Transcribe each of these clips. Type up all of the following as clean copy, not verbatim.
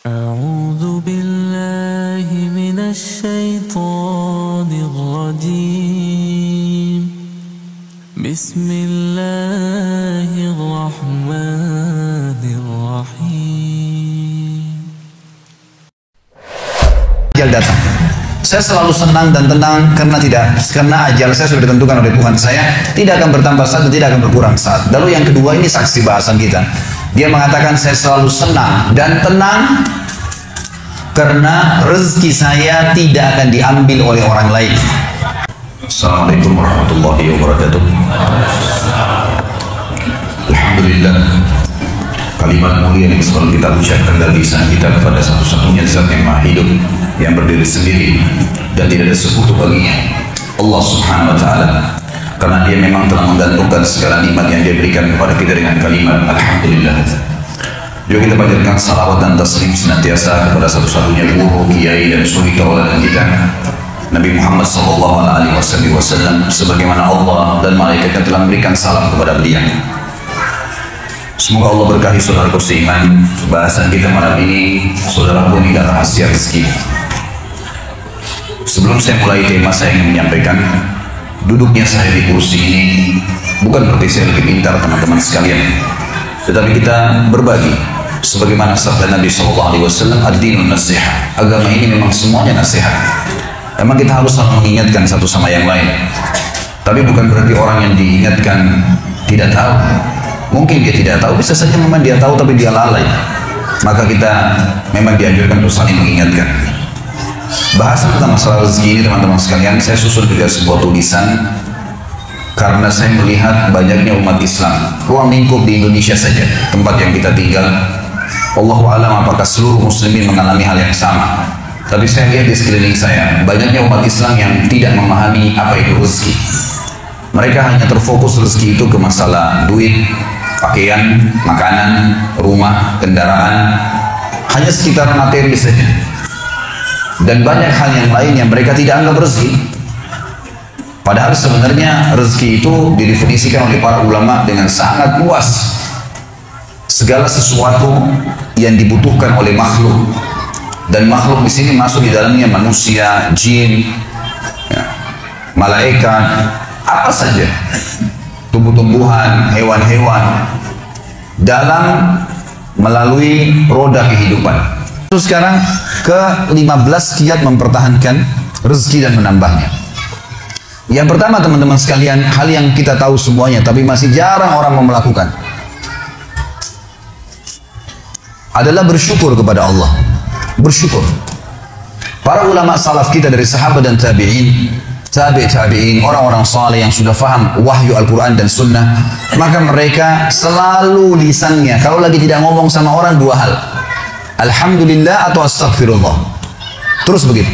أعوذ بالله من الشيطان الرجيم بسم الله الرحمن الرحيم. Ajal datang. Saya selalu senang dan tenang karena ajal saya sudah ditentukan oleh Tuhan saya, tidak akan bertambah saat dan tidak akan berkurang saat. Lalu yang kedua, ini saksi bahasan kita. Dia mengatakan saya selalu senang dan tenang karena rezeki saya tidak akan diambil oleh orang lain. Assalamualaikum warahmatullahi wabarakatuh. Alhamdulillah, kalimat mulia yang selalu kita ucapkan dari lisan kita kepada satu-satunya zat yang maha hidup, yang berdiri sendiri dan tidak ada sekutu baginya, Allah Subhanahu wa taala. Karena dia memang telah menggantungkan segala nikmat yang dia berikan kepada kita dengan kalimat Alhamdulillah. Juga kita panjatkan salawat dan taslim senantiasa kepada satu-satunya guru, kiai dan suri tauladan kita, Nabi Muhammad SAW, sebagaimana Allah dan malaikatnya telah memberikan salam kepada beliau. Semoga Allah berkahi saudaraku seiman. Bahasan kita malam ini, saudaraku, ini adalah rahasia rezeki. Sebelum saya mulai tema, saya ingin menyampaikan, duduknya saya di kursi ini bukan berarti saya lebih pintar teman-teman sekalian, tetapi kita berbagi sebagaimana sabda Nabi SAW, ad-dinun nasihat. Agama ini memang semuanya nasihat. Memang kita harus selalu mengingatkan satu sama yang lain, tapi bukan berarti orang yang diingatkan tidak tahu. Mungkin dia tidak tahu, bisa saja memang dia tahu tapi dia lalai. Maka kita memang dianjurkan untuk saling mengingatkan. Bahasan tentang masalah rezeki ini, teman-teman sekalian, saya susun juga sebuah tulisan karena saya melihat banyaknya umat Islam, ruang lingkup di Indonesia saja, tempat yang kita tinggal. Allahu a'lam apakah seluruh muslimin mengalami hal yang sama. Tapi saya lihat di sekeliling saya, banyaknya umat Islam yang tidak memahami apa itu rezeki. Mereka hanya terfokus rezeki itu ke masalah duit, pakaian, makanan, rumah, kendaraan, hanya sekitar materi saja. Dan banyak hal yang lain yang mereka tidak anggap rezeki. Padahal sebenarnya rezeki itu didefinisikan oleh para ulama dengan sangat luas. Segala sesuatu yang dibutuhkan oleh makhluk, dan makhluk di sini masuk di dalamnya manusia, jin, ya, malaikat, apa saja, tumbuh-tumbuhan, hewan-hewan, dalam melalui roda kehidupan. Terus sekarang ke-15 kiat mempertahankan rezeki dan menambahnya. Yang pertama, teman-teman sekalian, hal yang kita tahu semuanya tapi masih jarang orang mau melakukan adalah bersyukur kepada Allah. Bersyukur. Para ulama salaf kita dari sahabat dan tabi'in, tabi'in, orang-orang saleh yang sudah faham wahyu Al-Quran dan Sunnah, maka mereka selalu lisannya kalau lagi tidak ngomong sama orang dua hal, Alhamdulillah atau Astaghfirullah. Terus begitu.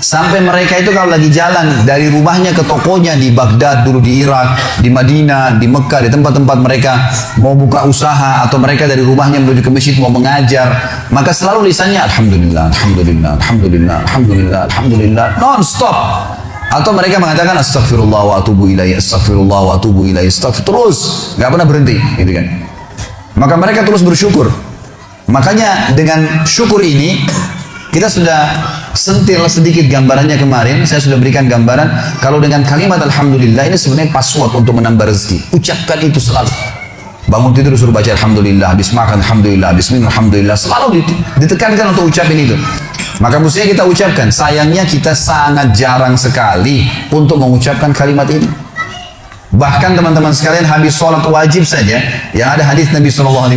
Sampai mereka itu kalau lagi jalan dari rumahnya ke tokonya di Baghdad, dulu di Irak, di Madinah, di Mekah, di tempat-tempat mereka mau buka usaha, atau mereka dari rumahnya menuju ke masjid mau mengajar, maka selalu lisannya Alhamdulillah, Alhamdulillah, Alhamdulillah, Alhamdulillah, Alhamdulillah, non-stop. Atau mereka mengatakan Astaghfirullah wa atubu ilaih, Astaghfirullah wa atubu ilaih, terus, nggak pernah berhenti, gitu kan. Maka mereka terus bersyukur. Makanya dengan syukur ini kita sudah sentil sedikit gambarannya kemarin. Saya sudah berikan gambaran kalau dengan kalimat Alhamdulillah ini sebenarnya password untuk menambah rezeki. Ucapkan itu selalu. Bangun tidur suruh baca Alhamdulillah, habis makan Alhamdulillah, habis minum Alhamdulillah, selalu ditekankan untuk ucapin itu. Maka mestinya kita ucapkan. Sayangnya kita sangat jarang sekali untuk mengucapkan kalimat ini. Bahkan teman-teman sekalian, habis sholat wajib saja, yang ada hadis Nabi SAW,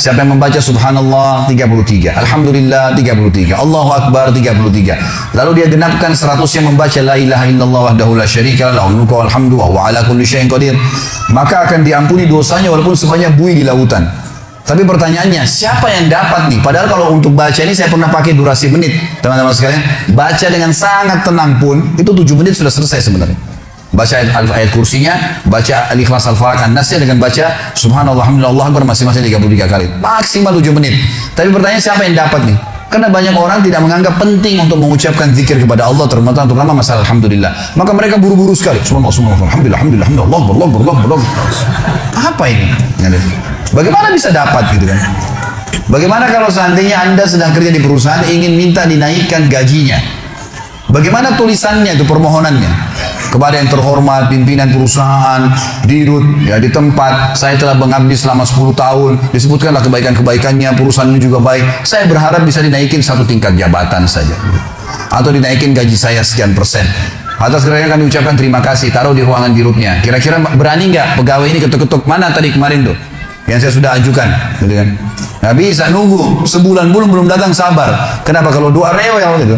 siapa yang membaca Subhanallah 33, Alhamdulillah 33, Allahu Akbar 33, lalu dia genapkan 100-nya membaca La ilaha illallah wahdahu la syarika lahu lahul mulku wal hamdu wa huwa ala kulli syai'in qadir, maka akan diampuni dosanya walaupun sebanyak buih di lautan. Tapi pertanyaannya, siapa yang dapat nih? Padahal kalau untuk baca ini saya pernah pakai durasi menit, teman-teman sekalian. Baca dengan sangat tenang pun itu 7 menit sudah selesai sebenarnya. Baca ayat kursinya, baca Al-Ikhlas, Al-Falaq, An-Nasnya, dengan baca Subhanallah, Alhamdulillah, Allah Akbar masing-masing 33 kali. Maksimal 7 menit. Tapi pertanyaan, siapa yang dapat nih? Karena banyak orang tidak menganggap penting untuk mengucapkan zikir kepada Allah, terutama masalah Alhamdulillah. Maka mereka buru-buru sekali. Subhanallah, Alhamdulillah, Alhamdulillah, Allah Akbar, Allah Akbar, Allah Akbar. Apa ini? Bagaimana bisa dapat gitu kan? Bagaimana kalau seandainya Anda sedang kerja di perusahaan ingin minta dinaikkan gajinya? Bagaimana tulisannya itu, permohonannya? Kepada yang terhormat pimpinan perusahaan, dirut ya di tempat saya telah mengabdi selama 10 tahun, disebutkanlah kebaikan-kebaikannya, perusahaan ini juga baik. Saya berharap bisa dinaikin 1 tingkat jabatan saja, atau dinaikin gaji saya sekian persen. Atas kerana kami ucapkan terima kasih, taruh di ruangan dirutnya. Kira-kira berani nggak pegawai ini ketuk-ketuk, mana tadi kemarin tuh yang saya sudah ajukan, gitu kan? Nggak bisa nunggu sebulan belum datang, sabar. Kenapa? Kalau doa rewel gitu.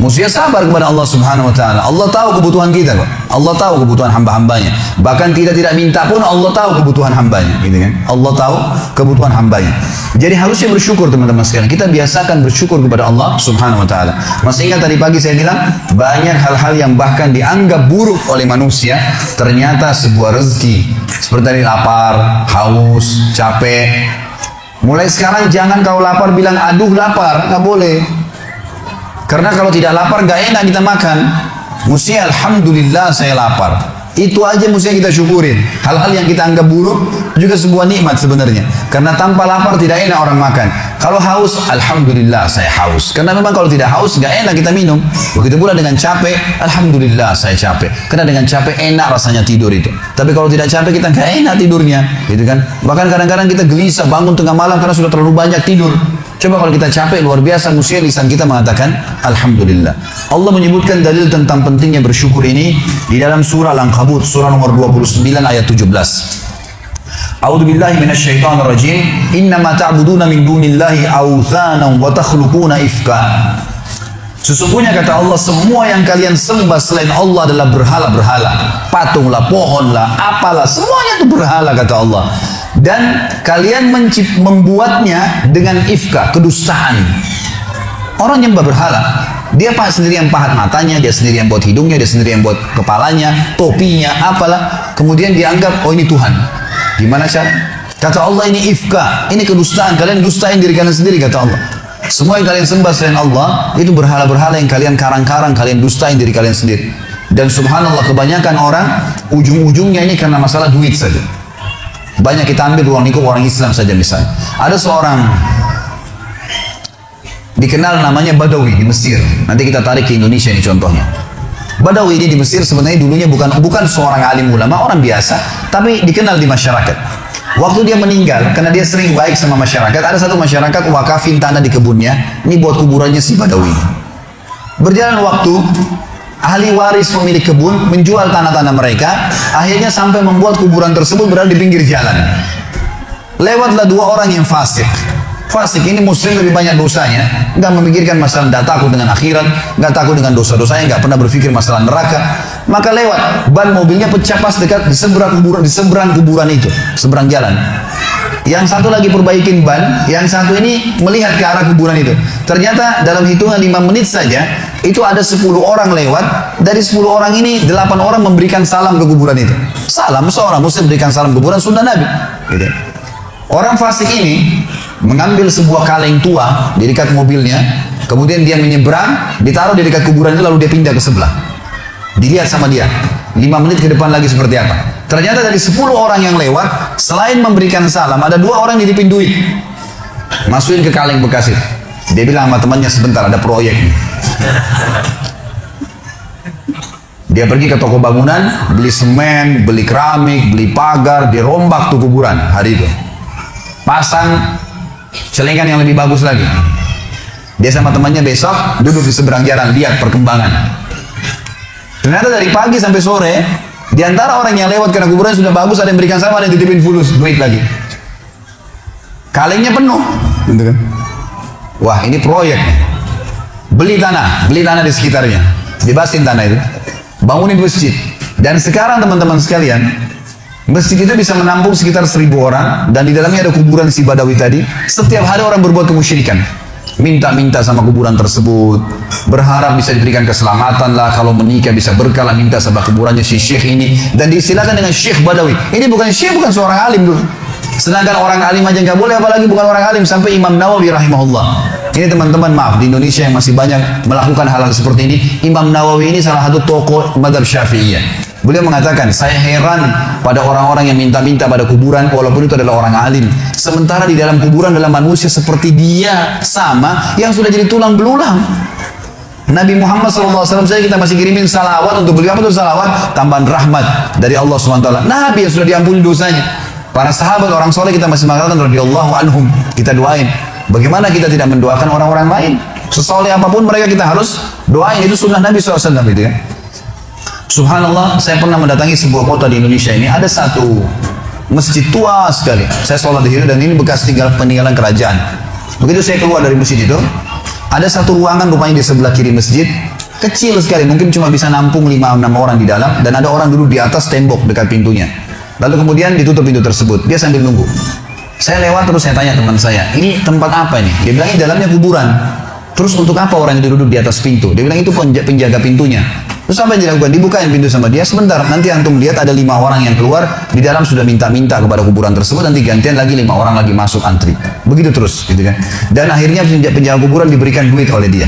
Mestinya sabar kepada Allah Subhanahu wa taala. Allah tahu kebutuhan kita kok. Allah tahu kebutuhan hamba-hambanya. Bahkan kita tidak minta pun Allah tahu kebutuhan hambanya, gitu kan? Allah tahu kebutuhan hambanya. Jadi harusnya bersyukur teman-teman sekalian. Kita biasakan bersyukur kepada Allah Subhanahu wa taala. Masih ingat tadi pagi saya bilang banyak hal-hal yang bahkan dianggap buruk oleh manusia ternyata sebuah rezeki. Seperti tadi lapar, haus, capek. Mulai sekarang jangan kau lapar bilang aduh lapar, nggak boleh. Karena kalau tidak lapar gak enak kita makan. Mestinya alhamdulillah saya lapar. Itu aja mestinya kita syukurin. Hal-hal yang kita anggap buruk juga sebuah nikmat sebenarnya. Karena tanpa lapar tidak enak orang makan. Kalau haus, alhamdulillah saya haus. Karena memang kalau tidak haus gak enak kita minum. Begitu pula dengan capek, alhamdulillah saya capek. Karena dengan capek enak rasanya tidur itu. Tapi kalau tidak capek kita gak enak tidurnya, gitu kan? Bahkan kadang-kadang kita gelisah bangun tengah malam karena sudah terlalu banyak tidur. Coba kalau kita capek luar biasa, mestinya lisan kita mengatakan alhamdulillah. Allah menyebutkan dalil tentang pentingnya bersyukur ini di dalam surah Al-Ankabut, surah nomor 29 ayat 17. A'udzu billahi minasyaitonir rajim. Innama ta'buduna min dunillahi awthanan wa takhluquna ifka. Sesungguhnya kata Allah, semua yang kalian sembah selain Allah adalah berhala-berhala. Patunglah, pohonlah, apalah, semuanya itu berhala kata Allah. Dan kalian membuatnya dengan ifka, kedustaan. Orang yang berhala, dia sendiri yang pahat matanya, dia sendiri yang buat hidungnya, dia sendiri yang buat kepalanya, topinya, apalah. Kemudian dianggap, oh ini Tuhan. Gimana cara? Kata Allah, ini ifka, ini kedustaan. Kalian dustain diri kalian sendiri kata Allah. Semua yang kalian sembah selain Allah itu berhala-berhala yang kalian karang-karang, kalian dustain diri kalian sendiri. Dan subhanallah kebanyakan orang ujung-ujungnya ini karena masalah duit saja. Banyak kita ambil ruang lingkup orang Islam saja misalnya. Ada seorang dikenal namanya Badawi di Mesir. Nanti kita tarik ke Indonesia ini contohnya. Badawi ini di Mesir sebenarnya dulunya bukan seorang alim ulama, orang biasa, tapi dikenal di masyarakat. Waktu dia meninggal, karena dia sering baik sama masyarakat, ada satu masyarakat wakafin tanah di kebunnya, ini buat kuburannya si Badawi. Berjalan waktu, ahli waris pemilik kebun menjual tanah-tanah mereka, akhirnya sampai membuat kuburan tersebut berada di pinggir jalan. Lewatlah 2 orang yang fasik. Fasik ini muslim lebih banyak dosanya, nggak memikirkan masalah, nggak takut dengan akhirat, nggak takut dengan dosa-dosanya, nggak pernah berpikir masalah neraka. Maka lewat, ban mobilnya pecah pas dekat di seberang kuburan itu, seberang jalan. Yang satu lagi perbaikin ban, yang satu ini melihat ke arah kuburan itu. Ternyata dalam hitungan 5 menit saja, itu ada 10 orang lewat. Dari 10 orang ini, 8 orang memberikan salam ke kuburan itu. Salam, seorang muslim berikan salam ke kuburan sunnah Nabi. Gitu. Orang fasik ini mengambil sebuah kaleng tua di dekat mobilnya, kemudian dia menyeberang, ditaruh di dekat kuburan itu, lalu dia pindah ke sebelah. Dilihat sama dia, 5 menit ke depan lagi seperti apa. Ternyata dari 10 orang yang lewat, selain memberikan salam, ada 2 orang yang nitipin duit. Masukin ke kaleng bekas itu. Dia bilang sama temannya, sebentar ada proyek nih. Dia pergi ke toko bangunan, beli semen, beli keramik, beli pagar, dia rombak tuh kuburan hari itu. Pasang celengan yang lebih bagus lagi. Dia sama temannya besok duduk di seberang jalan, lihat perkembangan. Ternyata dari pagi sampai sore, di antara orang yang lewat karena kuburan sudah bagus, ada yang berikan salam, ada yang titipin fulus, duit lagi. Kalengnya penuh, gitu kan? Wah, ini proyek. Beli tanah di sekitarnya, bebasin tanah itu, bangunin masjid. Dan sekarang teman-teman sekalian, masjid itu bisa menampung sekitar 1000 orang, dan di dalamnya ada kuburan si Badawi tadi. Setiap hari orang berbuat kemusyrikan, minta-minta sama kuburan tersebut, berharap bisa diberikan keselamatan lah, kalau menikah bisa berkah lah, minta sama kuburannya si syekh ini, dan diistilahkan dengan Syekh Badawi. Ini bukan syekh, bukan seorang alim dulu. Sedangkan orang alim aja nggak boleh, apalagi bukan orang alim. Sampai Imam Nawawi rahimahullah. Ini teman-teman, maaf, di Indonesia yang masih banyak melakukan hal-hal seperti ini. Imam Nawawi ini salah satu tokoh mazhab Syafi'iyah. Beliau mengatakan, saya heran pada orang-orang yang minta-minta pada kuburan walaupun itu adalah orang alim. Sementara di dalam kuburan adalah manusia seperti dia sama yang sudah jadi tulang belulang. Nabi Muhammad SAW saya kita masih kirimin salawat untuk beliau. Apa itu salawat? Tambahan rahmat dari Allah SWT. Nabi yang sudah diampuni dosanya. Para sahabat orang soleh kita masih mengatakan radhiyallahu anhum. Kita doain. Bagaimana kita tidak mendoakan orang-orang lain? Sesoleh apapun mereka kita harus doain. Itu sunnah Nabi SAW itu ya. Subhanallah, saya pernah mendatangi sebuah kota di Indonesia ini. Ada satu masjid tua sekali. Saya sholat di situ dan ini bekas peninggalan kerajaan. Begitu saya keluar dari masjid itu, ada satu ruangan rupanya di sebelah kiri masjid. Kecil sekali, mungkin cuma bisa nampung 5-6 orang di dalam. Dan ada orang duduk di atas tembok dekat pintunya. Lalu kemudian ditutup pintu tersebut. Dia sambil nunggu. Saya lewat terus saya tanya teman saya, ini tempat apa ini? Dia bilang ini dalamnya kuburan. Terus untuk apa orang yang duduk di atas pintu? Dia bilang itu penjaga pintunya. Terus apa yang dilakukan? Dibukain pintu sama dia. Sebentar, nanti antum lihat ada 5 orang yang keluar. Di dalam sudah minta-minta kepada kuburan tersebut. Nanti gantian lagi 5 orang lagi masuk antri. Begitu terus, gitu kan. Dan akhirnya penjaga kuburan diberikan duit oleh dia.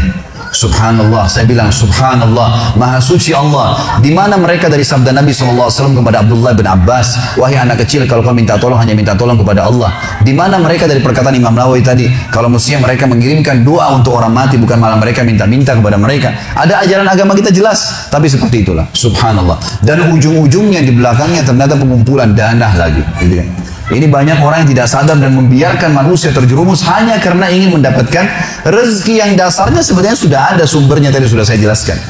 Subhanallah, saya bilang subhanallah, maha suci Allah. Di mana mereka dari sabda Nabi SAW kepada Abdullah bin Abbas, wahai anak kecil, kalau kau minta tolong hanya minta tolong kepada Allah. Di mana mereka dari perkataan Imam Nawawi tadi, kalau mestinya mereka mengirimkan doa untuk orang mati, bukan malah mereka minta-minta kepada mereka. Ada ajaran agama kita jelas, tapi seperti itulah. Subhanallah. Dan ujung-ujungnya di belakangnya ternyata pengumpulan dana lagi. Gitu kan. Ini banyak orang yang tidak sadar dan membiarkan manusia terjerumus hanya karena ingin mendapatkan rezeki yang dasarnya sebenarnya sudah ada sumbernya, tadi sudah saya jelaskan.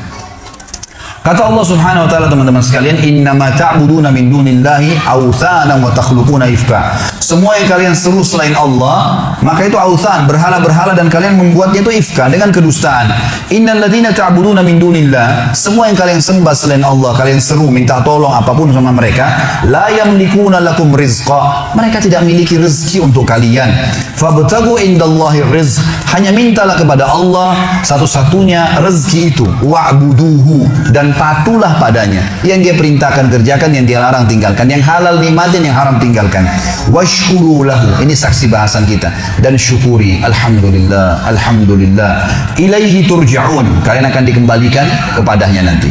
Kata Allah Subhanahu wa taala, teman-teman sekalian, innama ta'buduna min dunillahi awthanan wa takhluquna ifka. Semua yang kalian seru selain Allah, maka itu authan, berhala-berhala, dan kalian membuatnya itu ifka dengan kedustaan. Innal ladzina ta'buduna min dunillah, semua yang kalian sembah selain Allah, kalian seru minta tolong apapun sama mereka, la yamlikuna lakum rizqa. Mereka tidak memiliki rezeki untuk kalian. Fabtagu indallahi rizq. Hanya mintalah kepada Allah satu-satunya rezeki itu. Wa'buduhu, dan patuhlah padanya. Yang dia perintahkan kerjakan, yang dia larang tinggalkan, yang halal nikmatin, yang haram tinggalkan. Washkuru lahu, ini saksi bahasan kita. Dan syukuri, alhamdulillah, alhamdulillah. Ilaihi turja'un, kalian akan dikembalikan kepadanya nanti.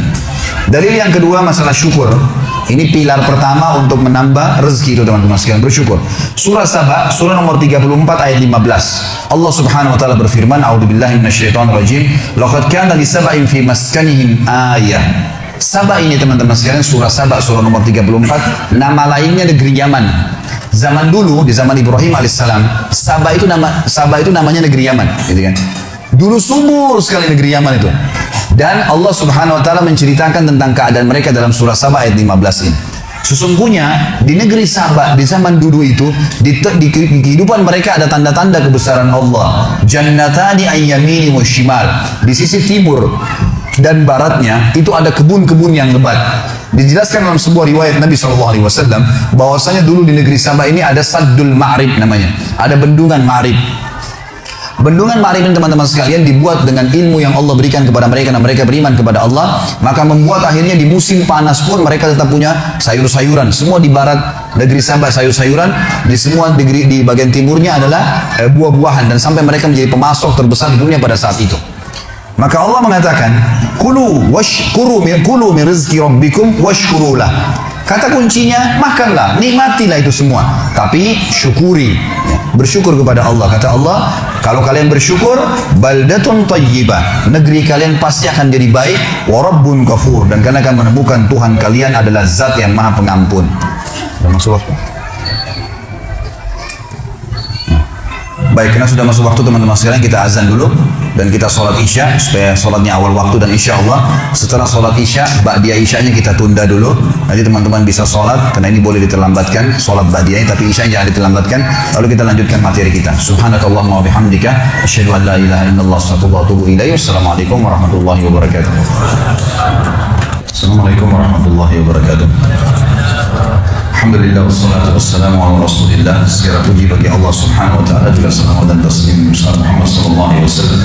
Dalil yang kedua masalah syukur. Ini pilar pertama untuk menambah rezeki itu teman-teman sekalian, bersyukur. Surah Saba, surah nomor 34 ayat 15. Allah Subhanahu wa taala berfirman, a'udzubillahi minasyaitonir rajim, laqad kana li sab'in fi maskanihim ayah. Saba ini teman-teman sekalian, surah Saba surah nomor 34, nama lainnya negeri Yaman. Zaman dulu di zaman Ibrahim alaihissalam, Saba itu namanya negeri Yaman, gitu kan. Dulu subur sekali negeri Yaman itu. Dan Allah Subhanahu wa taala menceritakan tentang keadaan mereka dalam surah Saba ayat 15 ini. Sesungguhnya di negeri Saba di zaman dulu itu di kehidupan mereka ada tanda-tanda kebesaran Allah. Jannatani ayyamini wa shimal. Di sisi timur dan baratnya itu ada kebun-kebun yang lebat. Dijelaskan dalam sebuah riwayat Nabi SAW bahwasanya dulu di negeri Saba ini ada Saddul Ma'rib namanya. Ada bendungan Ma'rib. Bendungan Ma'rib ini teman-teman sekalian dibuat dengan ilmu yang Allah berikan kepada mereka dan mereka beriman kepada Allah, maka membuat akhirnya di musim panas pun mereka tetap punya sayur-sayuran. Semua di barat negeri Sabah sayur-sayuran, di semua di bagian timurnya adalah buah-buahan, dan sampai mereka menjadi pemasok terbesar di dunia pada saat itu. Maka Allah mengatakan, kulu min rizki rabbikum washkurulah. Kata kuncinya, makanlah, nikmatilah itu semua. Tapi syukuri, bersyukur kepada Allah. Kata Allah, kalau kalian bersyukur, baldatun tayyibah, negeri kalian pasti akan jadi baik. Wa rabbun ghafur, dan kalian akan menemukan Tuhan kalian adalah zat yang maha pengampun. Sudah masuk waktu? Baik, karena sudah masuk waktu teman-teman sekalian, kita azan dulu dan kita sholat isya supaya sholatnya awal waktu, dan insya Allah setelah sholat isya, ba'diyah isyanya kita tunda dulu. Nanti teman-teman bisa sholat, karena ini boleh diterlambatkan sholat ba'diyahnya, tapi isya jangan diterlambatkan. Lalu kita lanjutkan materi kita. Subhanakallahumma wa bihamdika, asyhadu an la ilaha illallah, astaghfiruka wa atubu ilaih. Wassalamualaikum warahmatullahi wabarakatuh. Assalamualaikum warahmatullahi wabarakatuh. Alhamdulillah wassalatu wassalamu ala rasulillah. Segala puji bagi Allah Subhanahu wa taala, juga salam dan taslim Muhammad sallallahu alaihi wasallam.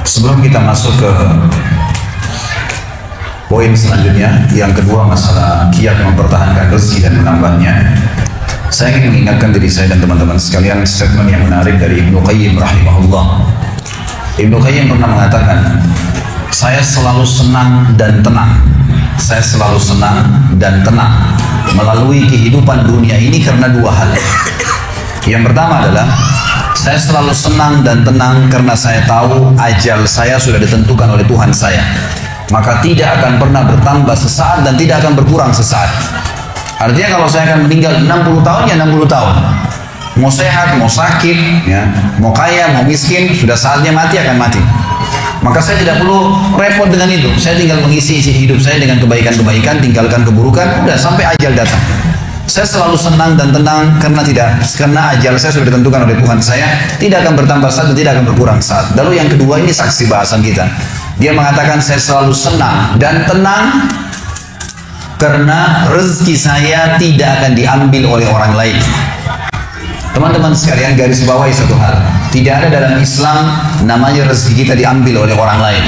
Sebelum kita masuk ke poin selanjutnya, yang kedua masalah kiat mempertahankan rezeki dan menambahnya, saya ingin mengingatkan diri saya dan teman-teman sekalian statement yang menarik dari Ibnu Qayyim rahimahullah. Ibnu Qayyim pernah mengatakan, saya selalu senang dan tenang saya selalu senang dan tenang melalui kehidupan dunia ini karena dua hal. Yang pertama adalah saya selalu senang dan tenang karena saya tahu ajal saya sudah ditentukan oleh Tuhan saya. Maka tidak akan pernah bertambah sesaat dan tidak akan berkurang sesaat. Artinya kalau saya akan meninggal 60 tahun ya 60 tahun. Mau sehat, mau sakit, ya, mau kaya, mau miskin, sudah saatnya mati akan mati. Maka saya tidak perlu repot dengan itu. Saya tinggal mengisi hidup saya dengan kebaikan-kebaikan, tinggalkan keburukan, udah sampai ajal datang. Saya selalu senang dan tenang karena ajal saya sudah ditentukan oleh Tuhan saya, tidak akan bertambah saat dan tidak akan berkurang saat. Lalu yang kedua, ini saksi bahasan kita. Dia mengatakan saya selalu senang dan tenang karena rezeki saya tidak akan diambil oleh orang lain. Teman-teman sekalian, garis bawahi satu hal. Tidak ada dalam Islam namanya rezeki kita diambil oleh orang lain.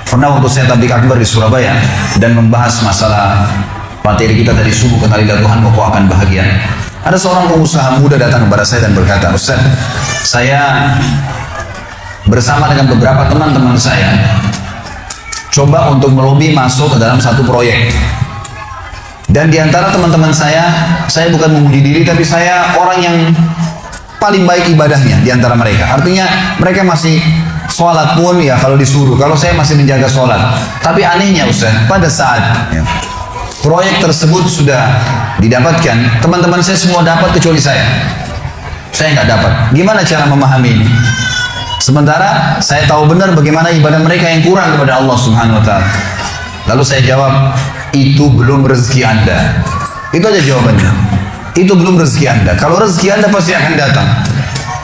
Pernah waktu saya tabligh akbar di Surabaya dan membahas masalah materi kita dari subuh, kenalilah Tuhan maka akan bahagia. Ada seorang pengusaha muda datang kepada saya dan berkata, Ustaz, saya bersama dengan beberapa teman-teman saya coba untuk melobi masuk ke dalam satu proyek. Dan di antara teman-teman saya bukan memuji diri, tapi saya orang yang paling baik ibadahnya di antara mereka. Artinya mereka masih sholat pun ya kalau disuruh, kalau saya masih menjaga sholat. Tapi anehnya Ustaz, pada saat proyek tersebut sudah didapatkan, teman-teman saya semua dapat kecuali saya. Saya nggak dapat. Gimana cara memahami ini? Sementara saya tahu benar bagaimana ibadah mereka yang kurang kepada Allah Subhanahu wa Ta'ala. Lalu saya jawab, itu belum rezeki Anda. Itu aja jawabannya. Itu belum rezeki Anda. Kalau rezeki Anda pasti akan datang.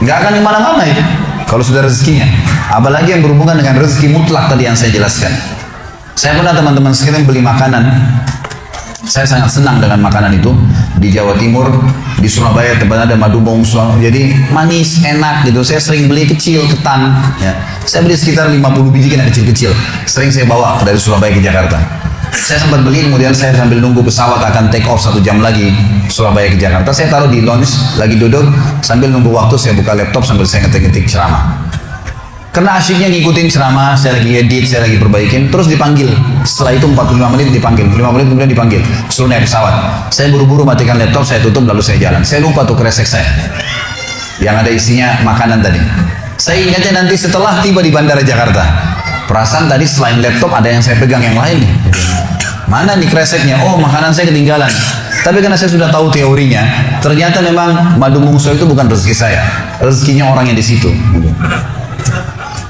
Nggak akan kemana-mana itu. Kalau sudah rezekinya. Apalagi yang berhubungan dengan rezeki mutlak tadi yang saya jelaskan. Saya pernah teman-teman sekalian beli makanan. Saya sangat senang dengan makanan itu. Di Jawa Timur, di Surabaya tempat ada madu bong, jadi manis, enak gitu. Saya sering beli kecil, ketan. Ya. Saya beli sekitar 50 biji kan kecil-kecil. Sering saya bawa dari Surabaya ke Jakarta. Saya sempat beli, kemudian saya sambil nunggu pesawat akan take off 1 jam lagi Surabaya ke Jakarta. Saya taruh di lounge, lagi duduk, sambil nunggu waktu saya buka laptop sambil saya ngetik-ngetik ceramah. Karena asyiknya ngikutin ceramah, saya lagi edit, saya lagi perbaikin, terus dipanggil. Setelah itu 45 menit dipanggil, 5 menit kemudian dipanggil, suruh naik pesawat. Saya buru-buru matikan laptop, saya tutup lalu saya jalan. Saya lupa tuh kresek saya, yang ada isinya makanan tadi. Saya ingatnya nanti setelah tiba di Bandara Jakarta. Perasaan tadi selain laptop ada yang saya pegang yang lain nih. Mana nih kreseknya? Oh, makanan saya ketinggalan. Tapi karena saya sudah tahu teorinya, ternyata memang madu mungso itu bukan rezeki saya, rezekinya orang yang di situ.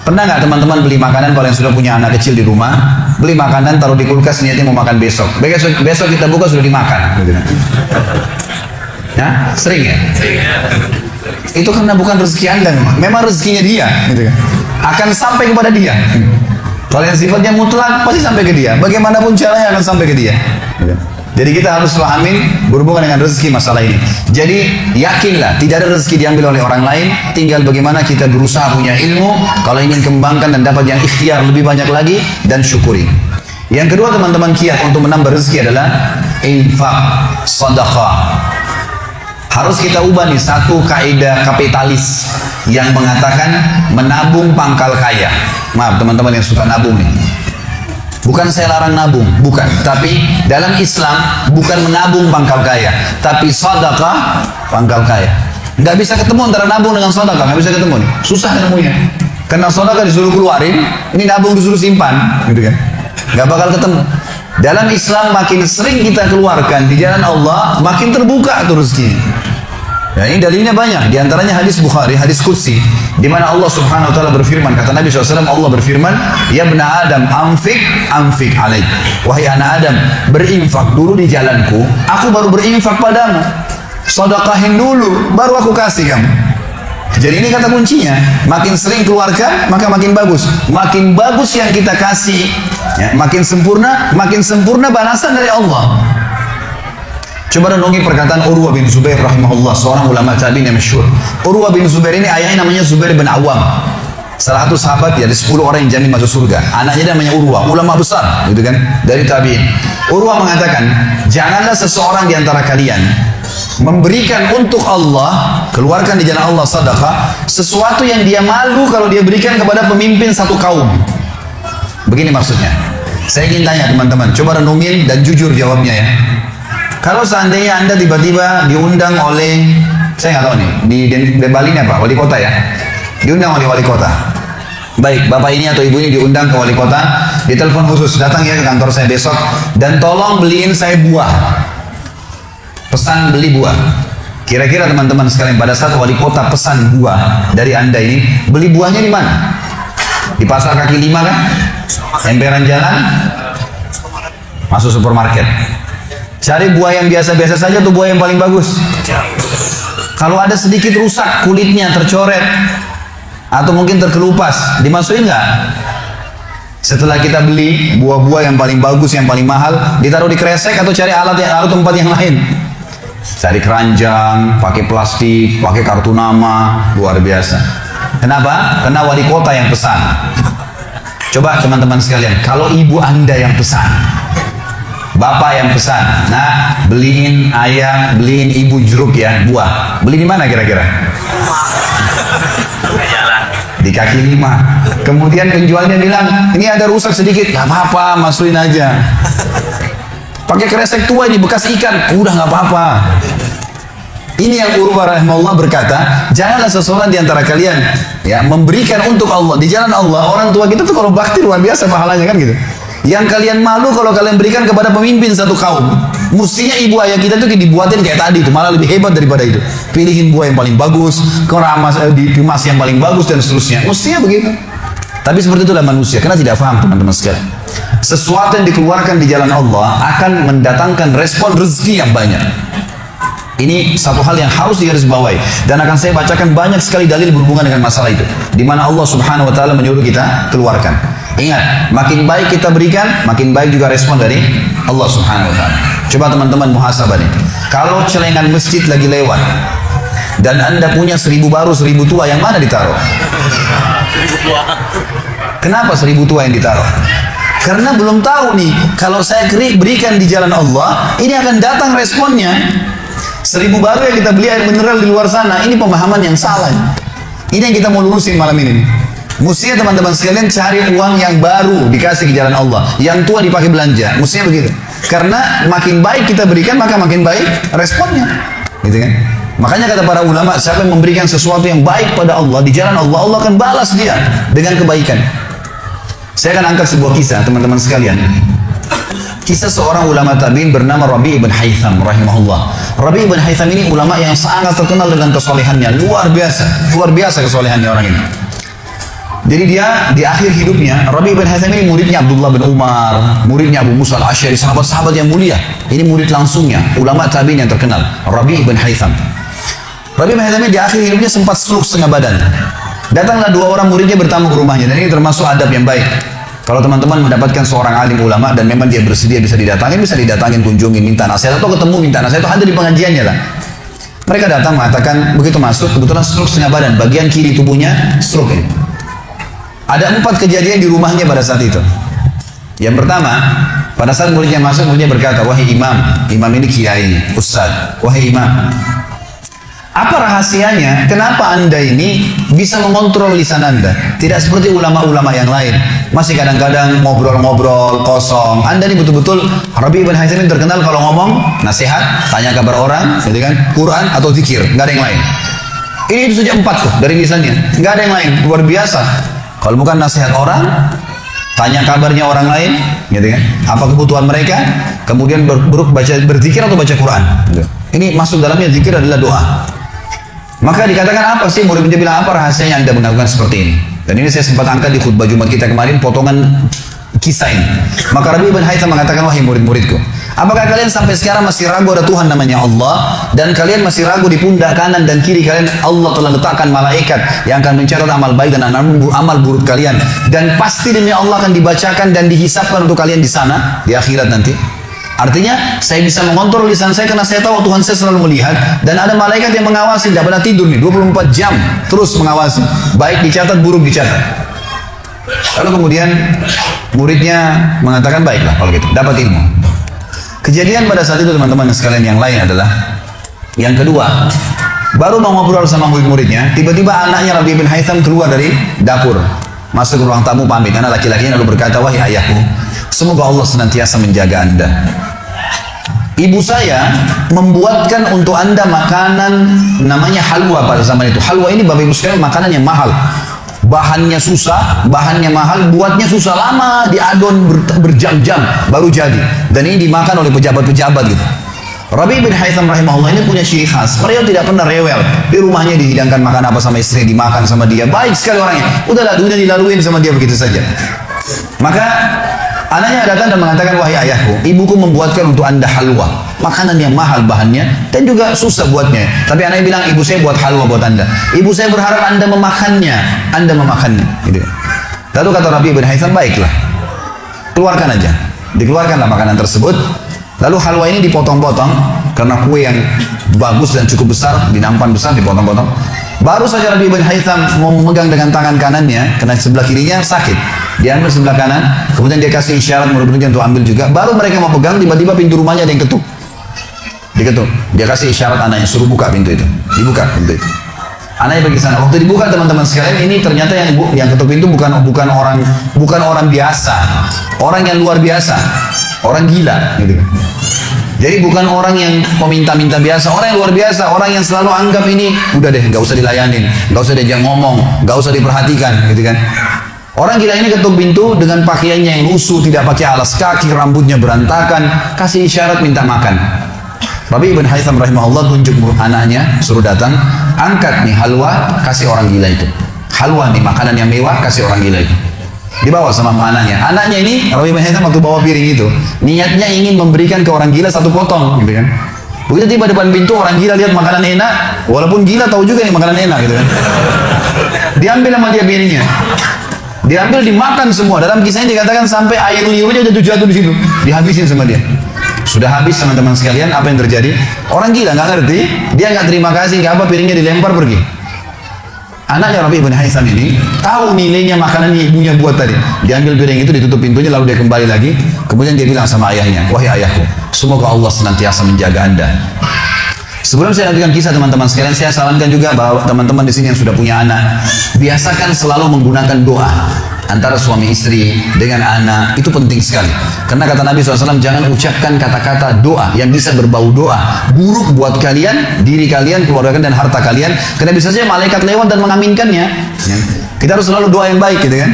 Pernah nggak teman-teman beli makanan kalau yang sudah punya anak kecil di rumah, beli makanan taruh di kulkas niatnya mau makan besok. Besok kita buka sudah dimakan. Ya, sering ya? Itu karena bukan rezeki Anda, memang rezekinya dia. Gitu kan? Akan sampai kepada dia. Kalau yang sifatnya mutlak pasti sampai ke dia. Bagaimanapun caranya akan sampai ke dia. Jadi kita harus pahamin berhubungan dengan rezeki masalah ini. Jadi yakinlah tidak ada rezeki diambil oleh orang lain. Tinggal bagaimana kita berusaha punya ilmu. Kalau ingin kembangkan dan dapat yang ikhtiar lebih banyak lagi dan syukuri. Yang kedua teman-teman kiat untuk menambah rezeki adalah infak, sedekah. Harus kita ubah nih satu kaidah kapitalis yang mengatakan menabung pangkal kaya. Maaf teman-teman yang suka nabung nih. Bukan saya larang nabung, bukan. Tapi dalam Islam bukan menabung pangkal kaya, tapi sedekah pangkal kaya. Nggak bisa ketemu antara nabung dengan sedekah, nggak bisa ketemu nih. Susah nemunya. Karena sedekah disuruh keluarin, ini nabung disuruh simpan, gitu kan? Nggak bakal ketemu. Dalam Islam makin sering kita keluarkan di jalan Allah, makin terbuka tuh rezeki. Ya, ini dalilnya banyak. Di antaranya hadis Bukhari, hadis Qudsi, di mana Allah Subhanahu wa taala berfirman, kata Nabi SAW, Allah berfirman, "Ya bena Adam, anfik alaik." Wahai anak Adam, berinfak dulu di jalanku, aku baru berinfak padamu. Sedekahin dulu, baru aku kasih kamu. Jadi ini kata kuncinya, makin sering keluarkan, maka makin bagus. Makin bagus yang kita kasih, ya, makin sempurna balasan dari Allah. Coba renungi perkataan Urwah bin Zubair rahimahullah, seorang ulama tabi'in yang masyhur. Urwah bin Zubair ini ayahnya namanya Zubair bin Awam. Salah satu sahabat ya, dari 10 orang yang jamin masuk surga. Anaknya namanya Urwah, ulama besar, gitu kan, dari tabi'in. Urwah mengatakan, janganlah seseorang di antara kalian memberikan untuk Allah, keluarkan di jalan Allah sedekah, sesuatu yang dia malu kalau dia berikan kepada pemimpin satu kaum. Begini maksudnya. Saya ingin tanya teman-teman, coba renungin dan jujur jawabnya ya. Kalau seandainya Anda tiba-tiba diundang oleh, saya nggak tahu nih, di Bali ini apa? Wali kota ya? Diundang oleh wali kota. Baik, bapak ini atau ibu ini diundang ke wali kota, ditelepon khusus, datang ya ke kantor saya besok, dan tolong beliin saya buah. Pesan beli buah. Kira-kira teman-teman sekalian, pada saat wali kota pesan buah dari Anda ini, beli buahnya di mana? Di pasar kaki lima kan? Emperan jalan? Masuk supermarket. Cari buah yang biasa-biasa saja atau buah yang paling bagus? Kalau ada sedikit rusak, kulitnya tercoret, atau mungkin terkelupas, dimasukin nggak? Setelah kita beli buah-buah yang paling bagus, yang paling mahal, ditaruh di kresek atau cari alat tempat yang lain? Cari keranjang, pakai plastik, pakai kartu nama, luar biasa. Kenapa? Karena wali kota yang pesan. Coba teman-teman sekalian, kalau ibu Anda yang pesan, bapak yang pesan, nah beliin ayah, beliin ibu jeruk ya, buah. Beli di mana kira-kira? Di kaki lima. Kemudian penjualnya bilang, ini ada rusak sedikit, nggak apa-apa, masukin aja. Pakai kresek tua ini bekas ikan, udah nggak apa-apa. Ini yang Urwah rahimahullah berkata, janganlah seseorang di antara kalian ya memberikan untuk Allah di jalan Allah. Orang tua kita tuh kalau bakti luar biasa pahalanya kan gitu. Yang kalian malu kalau kalian berikan kepada pemimpin satu kaum. Mestinya ibu ayah kita tuh dibuatin kayak tadi itu, malah lebih hebat daripada itu. Pilihin buah yang paling bagus, keramas dikemas yang paling bagus dan seterusnya. Mestinya begitu. Tapi seperti itulah manusia, karena tidak paham teman-teman sekalian. Sesuatu yang dikeluarkan di jalan Allah akan mendatangkan respon rezeki yang banyak. Ini satu hal yang harus digarisbawahi, dan akan saya bacakan banyak sekali dalil berhubungan dengan masalah itu, di mana Allah Subhanahu wa taala menyuruh kita keluarkan. Ingat, makin baik kita berikan, makin baik juga respon dari Allah Subhanahu wa taala. Coba teman-teman muhasabah nih. Kalau celengan masjid lagi lewat dan Anda punya 1000 baru 1000 tua, yang mana ditaruh? 1000 tua. Kenapa 1000 tua yang ditaruh? Karena belum tahu nih, kalau saya berikan di jalan Allah, ini akan datang responnya. 1000 baru yang kita beli air mineral di luar sana, ini pemahaman yang salah. Ini yang kita mau lurusin malam ini. Mestinya teman-teman sekalian cari uang yang baru dikasih ke jalan Allah, yang tua dipakai belanja. Mestinya begitu. Karena makin baik kita berikan, maka makin baik responnya. Gitu kan? Makanya kata para ulama, siapa yang memberikan sesuatu yang baik pada Allah di jalan Allah, Allah akan balas dia dengan kebaikan. Saya akan angkat sebuah kisah teman-teman sekalian. Kisah seorang ulama tabi'in bernama Rabi' ibn Haytham rahimahullah. Rabi' ibn Haytham ini ulama yang sangat terkenal dengan kesolehannya, luar biasa kesolehannya orang ini. Jadi dia di akhir hidupnya, Rabi' ibn Haytham ini muridnya Abdullah bin Umar, muridnya Abu Musa al-Asy'ari, sahabat-sahabat yang mulia. Ini murid langsungnya, ulama tabi'in yang terkenal, Rabi' ibn Haytham. Rabi' ibn Haytham ini di akhir hidupnya sempat stroke setengah badan. Datanglah 2 orang muridnya bertamu ke rumahnya, dan ini termasuk adab yang baik. Kalau teman-teman mendapatkan seorang alim ulama dan memang dia bersedia bisa didatangin, kunjungin, minta nasihat atau ketemu minta nasihat atau hadir di pengajiannya lah. Mereka datang mengatakan, begitu masuk kebetulan stroke setengah badan, bagian kiri tubuhnya stroke ini. Ada 4 kejadian di rumahnya pada saat itu. Yang pertama, pada saat muridnya masuk, muridnya berkata, wahai imam ini kiai, ustaz, wahai imam, apa rahasianya? Kenapa Anda ini bisa mengontrol lisan Anda? Tidak seperti ulama-ulama yang lain. Masih kadang-kadang ngobrol-ngobrol kosong. Anda ini betul-betul, Rabi' ibn Haytham ini terkenal kalau ngomong nasihat, tanya kabar orang, gitu kan? Quran atau zikir, nggak ada yang lain. Ini itu saja 4 tuh dari lisannya, nggak ada yang lain. Luar biasa. Kalau bukan nasihat orang, tanya kabarnya orang lain, gitu kan? Apa kebutuhan mereka? Kemudian berzikir atau baca Quran. Gitu. Ini masuk dalamnya zikir adalah doa. Maka dikatakan apa sih, murid-muridnya bilang apa rahasianya Anda melakukan seperti ini? Dan ini saya sempat angkat di khutbah Jumat kita kemarin, potongan kisah ini. Maka Rabi' ibn Haytham mengatakan, wahai murid-muridku, apakah kalian sampai sekarang masih ragu ada Tuhan namanya Allah? Dan kalian masih ragu di pundak kanan dan kiri kalian Allah telah letakkan malaikat yang akan mencatat amal baik dan amal buruk kalian. Dan pasti demi Allah akan dibacakan dan dihisapkan untuk kalian di sana, di akhirat nanti. Artinya saya bisa mengontrol lisan saya karena saya tahu Tuhan saya selalu melihat, dan ada malaikat yang mengawasi, tidak pernah tidur nih, 24 jam terus mengawasi, baik dicatat buruk dicatat. Lalu kemudian muridnya mengatakan, baiklah kalau gitu, dapat ilmu. Kejadian pada saat itu teman-teman sekalian yang lain adalah, yang kedua, baru mau ngobrol sama murid-muridnya, tiba-tiba anaknya Rabi' bin Haytham keluar dari dapur, masuk ke ruang tamu pamit. Anak laki-lakinya lalu berkata, wahai ayahku, Semoga Allah senantiasa menjaga Anda. Ibu saya membuatkan untuk Anda makanan namanya halwa pada zaman itu. Halwa ini Bapak Ibu sekalian makanan yang mahal. Bahannya susah, bahannya mahal, buatnya susah, lama diadon berjam-jam baru jadi. Dan ini dimakan oleh pejabat-pejabat gitu. Rabi bin Haytham rahimahullah ini punya ciri khas. Beliau tidak pernah rewel. Di rumahnya dihidangkan makan apa sama istri, dimakan sama dia. Baik sekali orangnya. Udahlah, dunia dilaluin sama dia begitu saja. Maka anaknya datang dan mengatakan, wahai ayahku, ibuku membuatkan untuk Anda halwa. Makanan yang mahal bahannya dan juga susah buatnya. Tapi anaknya bilang, ibu saya buat halwa buat Anda. Ibu saya berharap Anda memakannya. Anda memakannya. Gitu. Lalu kata Rabi bin Haytham, baiklah. Keluarkan aja. Dikeluarkanlah makanan tersebut. Lalu halwa ini dipotong-potong. Karena kue yang bagus dan cukup besar, dinampan besar, dipotong-potong. Baru saja Rabi bin Haytham mau memegang dengan tangan kanannya, karena sebelah kirinya sakit. Dia ambil sebelah kanan, kemudian dia kasih isyarat murid-muridnya untuk ambil juga. Baru mereka mau pegang, tiba-tiba pintu rumahnya ada yang ketuk. Diketuk. Dia kasih isyarat anaknya, suruh buka pintu itu. Dibuka pintu itu. Anaknya pergi sana. Waktu dibuka teman-teman sekalian, ini ternyata yang ketuk pintu bukan orang biasa, orang yang luar biasa, orang gila, gitu. Jadi bukan orang yang peminta-minta biasa, orang yang luar biasa, orang yang selalu anggap ini udah deh, nggak usah dilayanin, nggak usah diajak ngomong, nggak usah diperhatikan, gitu kan? Orang gila ini ketuk pintu dengan pakaiannya yang lusuh, tidak pakai alas kaki, rambutnya berantakan, kasih isyarat minta makan. Rabi bin Haytham rahimahullah tunjuk anaknya, suruh datang, angkat nih halwa, kasih orang gila itu. Halwa nih makanan yang mewah, kasih orang gila itu. Dibawa sama anaknya. Anaknya ini, Rabi bin Haytham waktu bawa piring itu, niatnya ingin memberikan ke orang gila satu potong, gitu kan. Begitu tiba depan pintu, orang gila lihat makanan enak, walaupun gila tahu juga nih makanan enak, gitu kan. Diambil sama dia piringnya. Diambil, dimakan semua. Dalam kisahnya dikatakan sampai air liurnya udah jatuh di situ, dihabisin sama dia. Sudah habis teman-teman sekalian, apa yang terjadi? Orang gila nggak ngerti, dia nggak terima kasih, nggak apa, piringnya dilempar pergi. Anaknya Rabi bin Haytham ini tahu nilainya makanan yang ibunya buat tadi. Diambil piring itu, ditutup pintunya, lalu dia kembali lagi. Kemudian dia bilang sama ayahnya, wahai ayahku, semoga Allah senantiasa menjaga Anda. Sebelum saya lanjutkan kisah teman-teman sekalian, saya sarankan juga bahwa teman-teman di sini yang sudah punya anak, biasakan selalu menggunakan doa antara suami istri dengan anak. Itu penting sekali. Karena kata Nabi SAW, jangan ucapkan kata-kata doa yang bisa berbau doa buruk buat kalian, diri kalian, keluarga kalian, dan harta kalian. Karena bisa saja malaikat lewat dan mengaminkannya. Kita harus selalu doa yang baik, gitu kan.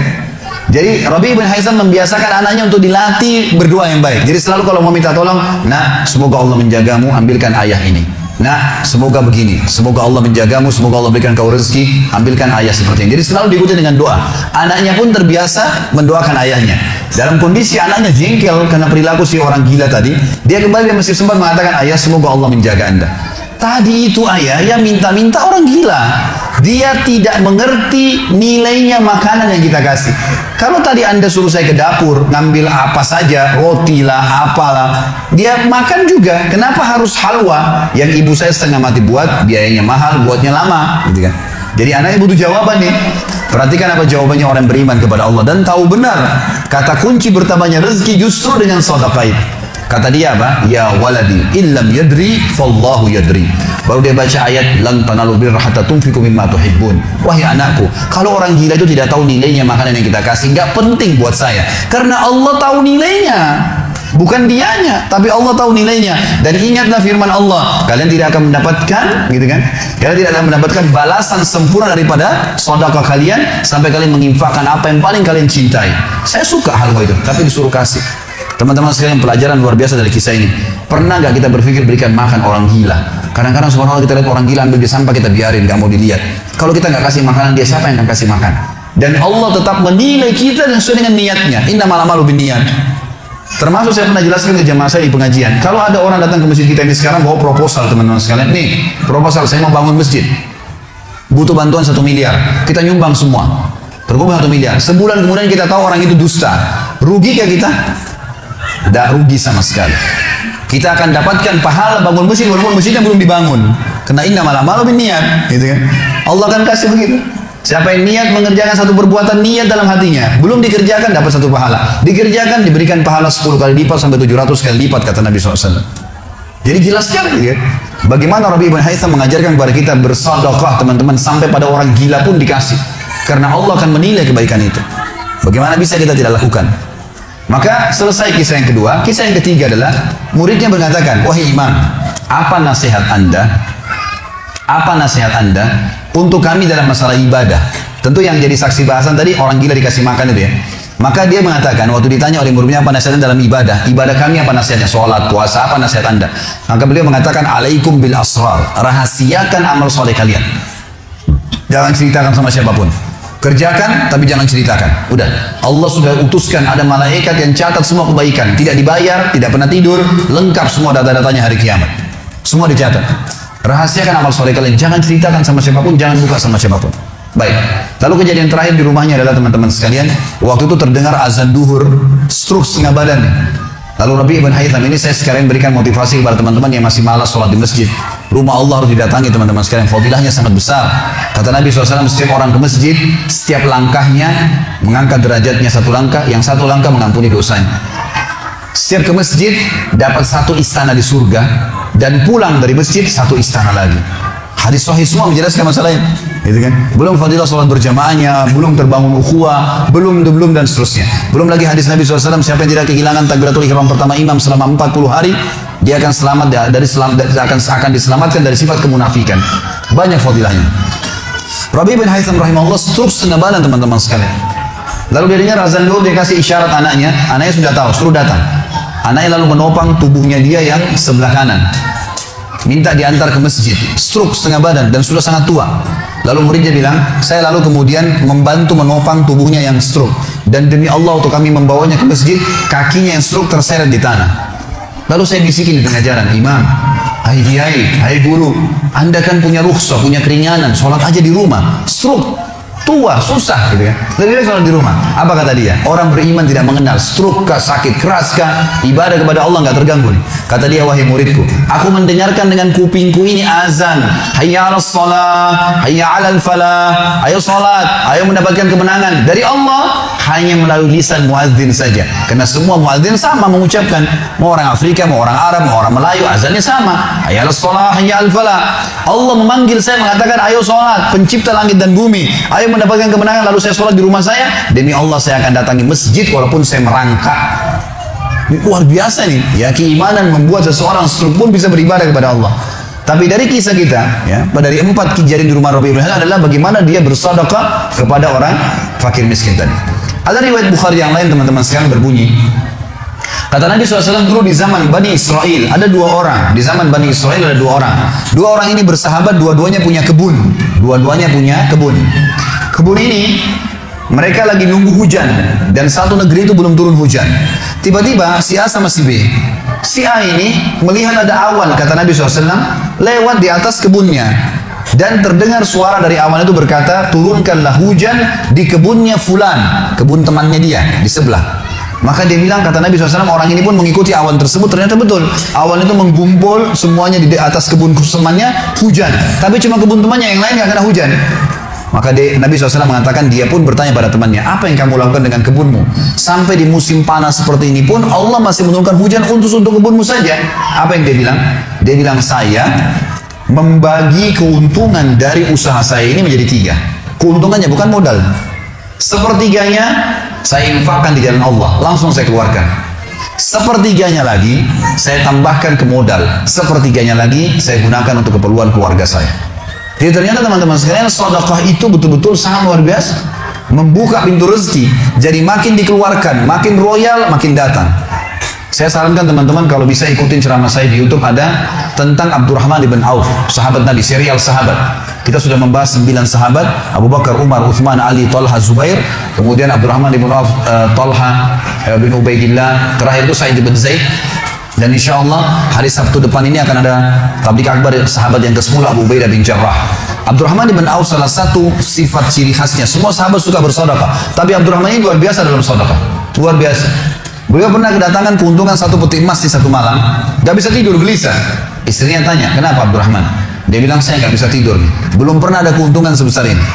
Jadi Rabi bin Haytham membiasakan anaknya untuk dilatih berdoa yang baik. Jadi selalu kalau mau minta tolong, nah semoga Allah menjagamu, ambilkan ayah ini. Nah, semoga begini, semoga Allah menjagamu, semoga Allah berikan kau rezeki, ambilkan ayah seperti ini. Jadi selalu diikuti dengan doa. Anaknya pun terbiasa mendoakan ayahnya. Dalam kondisi anaknya jengkel karena perilaku si orang gila tadi, dia kembali dan masih sempat mengatakan, ayah semoga Allah menjaga Anda. Tadi itu ayah yang minta-minta orang gila. Dia tidak mengerti nilainya makanan yang kita kasih. Kalau tadi Anda suruh saya ke dapur, ngambil apa saja, roti lah, apalah, dia makan juga. Kenapa harus halwa yang ibu saya setengah mati buat, biayanya mahal, buatnya lama, gitu kan? Jadi anaknya butuh jawaban nih. Perhatikan apa jawabannya orang beriman kepada Allah dan tahu benar kata kunci bertambahnya rezeki justru dengan sedekah itu. Kata dia apa? Ya waladi illam yadri fallahu yadri. Baru dia baca ayat lan tanalu birra hatta tunfiqu mimma tuhibbun. Wahai anakku, kalau orang gila itu tidak tahu nilainya makanan yang kita kasih, nggak penting buat saya. Karena Allah tahu nilainya. Bukan dianya, tapi Allah tahu nilainya. Dan ingatlah firman Allah, kalian tidak akan mendapatkan, gitu kan? Kalian tidak akan mendapatkan balasan sempurna daripada sedekah kalian sampai kalian menginfakkan apa yang paling kalian cintai. Saya suka halwa itu, tapi disuruh kasih. Teman-teman sekalian, pelajaran luar biasa dari kisah ini. Pernah nggak kita berpikir berikan makan orang gila? Kadang-kadang subhanallah kita lihat orang gila ambil di sampah, kita biarin, nggak mau dilihat. Kalau kita nggak kasih makanan, dia siapa yang akan kasih makan? Dan Allah tetap menilai kita dan sesuai dengan niatnya. Innamal a'malu binniyat. Termasuk saya pernah jelaskan ke jamaah saya di pengajian. Kalau ada orang datang ke masjid kita ini sekarang bawa proposal, teman-teman sekalian, nih proposal saya mau bangun masjid, butuh bantuan 1 miliar, kita nyumbang semua, terkumpul 1 miliar. Sebulan kemudian kita tahu orang itu dusta, rugi kayak kita? Tidak rugi sama sekali. Kita akan dapatkan pahala bangun masjid walaupun masjidnya belum dibangun. Karena innamal a'malu binniyat, gitu kan? Allah akan kasih begitu. Siapa yang niat mengerjakan satu perbuatan, niat dalam hatinya, belum dikerjakan dapat 1 pahala, dikerjakan diberikan pahala 10 kali lipat sampai 700 kali lipat, kata Nabi SAW. Jadi jelas sekali ya, bagaimana Rabi bin Haytham mengajarkan kepada kita bersedekah, teman-teman, sampai pada orang gila pun dikasih, karena Allah akan menilai kebaikan itu. Bagaimana bisa kita tidak lakukan? Maka selesai kisah yang kedua. Kisah yang ketiga adalah muridnya mengatakan, wahai imam, apa nasihat anda? Apa nasihat anda untuk kami dalam masalah ibadah? Tentu yang jadi saksi bahasan tadi orang gila dikasih makan itu ya. Maka dia mengatakan waktu ditanya oleh muridnya apa nasihatnya dalam ibadah, ibadah kami apa nasihatnya, sholat, puasa, apa nasihat anda? Maka beliau mengatakan, alaikum bil asrar, rahasiakan amal soleh kalian. Jangan ceritakan sama siapapun. Kerjakan tapi jangan ceritakan. Udah, Allah sudah utuskan ada malaikat yang catat semua kebaikan, tidak dibayar, tidak pernah tidur, lengkap semua data-datanya hari kiamat. Semua dicatat. Rahasiakan amal soleh kalian, jangan ceritakan sama siapapun, jangan buka sama siapapun. Baik, lalu kejadian terakhir di rumahnya adalah teman-teman sekalian, waktu itu terdengar azan duhur, stroke setengah badan. Lalu Rabi' ibn Haytham ini saya sekarang berikan motivasi kepada teman-teman yang masih malas sholat di masjid. Rumah Allah harus didatangi teman-teman sekalian, fadilahnya sangat besar. Kata Nabi SAW, setiap orang ke masjid, setiap langkahnya mengangkat derajatnya satu langkah, yang satu langkah mengampuni dosanya. Setiap ke masjid dapat satu istana di surga, dan pulang dari masjid satu istana lagi. Hadis sahih semua menjelaskan masalahnya, gitu kan? Belum fadilah sholat berjamaahnya, belum terbangun ukhuwah, belum dan seterusnya. Belum lagi hadis Nabi SAW, siapa yang tidak kehilangan takbiratul ihram pertama imam selama 40 hari, dia akan akan diselamatkan dari sifat kemunafikan. Banyak fadilahnya. Rabi' bin Haytham rahimahullah stroke setengah badan teman-teman sekalian. Lalu dia dengar azan duhur, dia kasih isyarat anaknya sudah tahu, suruh datang. Anaknya lalu menopang tubuhnya dia yang sebelah kanan. Minta diantar ke masjid, stroke setengah badan dan sudah sangat tua. Lalu muridnya bilang, saya lalu kemudian membantu menopang tubuhnya yang stroke. Dan demi Allah untuk kami membawanya ke masjid, kakinya yang stroke terseret di tanah. Lalu saya bisikin di tengah jalan, imam, hai kiai, hai guru, anda kan punya rukhsah, punya keringanan, sholat aja di rumah, stroke. Tua, susah gitu ya. Lebih baik sholat di rumah. Apa kata dia? Orang beriman tidak mengenal stroke kah, sakit keras kah, ibadah kepada Allah nggak terganggu. Kata dia, wahai muridku, aku mendengarkan dengan kupingku ini azan, hayya 'alas shalah, hayya 'alal falah, ayo salat, ayo mendapatkan kemenangan dari Allah, hanya melalui lisan muadzin saja. Karena semua muadzin sama mengucapkan, mau orang Afrika, mau orang Arab, mau orang Melayu, azannya sama. Hayya 'alas shalah, hayya 'alal falah. Allah memanggil saya mengatakan, ayo salat, pencipta langit dan bumi, ayo mendapatkan kemenangan, lalu saya sholat di rumah saya, demi Allah saya akan datangi masjid walaupun saya merangkak. Ini luar biasa nih, ya, keimanan membuat seseorang stroke pun bisa beribadah kepada Allah. Tapi dari kisah kita, ya, dari 4 kejadian di rumah Rabi' bin Haytham adalah bagaimana dia bersedekah kepada orang fakir miskin tadi. Ada riwayat Bukhari yang lain teman-teman sekarang berbunyi, kata Nabi SAW dulu di zaman Bani Israel ada 2 orang. Di zaman Bani Israel ada 2 orang. 2 orang ini bersahabat, dua-duanya punya kebun. Dua-duanya punya kebun. Kebun ini mereka lagi nunggu hujan dan satu negeri itu belum turun hujan. Tiba-tiba si A sama si B. Si A ini melihat ada awan, kata Nabi SAW, lewat di atas kebunnya. Dan terdengar suara dari awan itu berkata, turunkanlah hujan di kebunnya fulan, kebun temannya dia di sebelah. Maka dia bilang, kata Nabi SAW, orang ini pun mengikuti awan tersebut. Ternyata betul, awan itu menggumpul semuanya di atas kebun temannya, hujan. Tapi cuma kebun temannya, yang lain gak kena hujan. Maka Nabi SAW mengatakan, dia pun bertanya pada temannya, apa yang kamu lakukan dengan kebunmu? Sampai di musim panas seperti ini pun Allah masih menurunkan hujan untuk kebunmu saja. Apa yang dia bilang? Dia bilang, saya membagi keuntungan dari usaha saya ini menjadi 3. Keuntungannya bukan modal. Sepertiganya saya infakkan di jalan Allah, langsung saya keluarkan. Sepertiganya lagi saya tambahkan ke modal. Sepertiganya lagi saya gunakan untuk keperluan keluarga saya. Jadi ternyata teman-teman sekalian, sedekah itu betul-betul sangat luar biasa, membuka pintu rezeki. Jadi makin dikeluarkan, makin royal, makin datang. Saya sarankan teman-teman kalau bisa ikutin ceramah saya di YouTube, ada tentang Abdurrahman ibn Auf, sahabat Nabi, serial sahabat. Kita sudah membahas 9 sahabat, Abu Bakar, Umar, Uthman, Ali, Talha, Zubair, kemudian Abdurrahman ibn Auf, Talha bin Ubaidillah, terakhir itu Sa'id bin Zaid. Dan insya Allah hari Sabtu depan ini akan ada tablik akbar sahabat yang ke-10, Abu Ubaidah bin Jarrah. Abdurrahman ibn Auf salah satu sifat ciri khasnya, semua sahabat suka bersedekah, tapi Abdurrahman ini luar biasa dalam sedekah, luar biasa. Beliau pernah kedatangan keuntungan 1 peti emas di satu malam, gak bisa tidur, gelisah. Istrinya tanya, kenapa Abdurrahman? Dia bilang, saya gak bisa tidur nih, belum pernah ada keuntungan sebesar ini.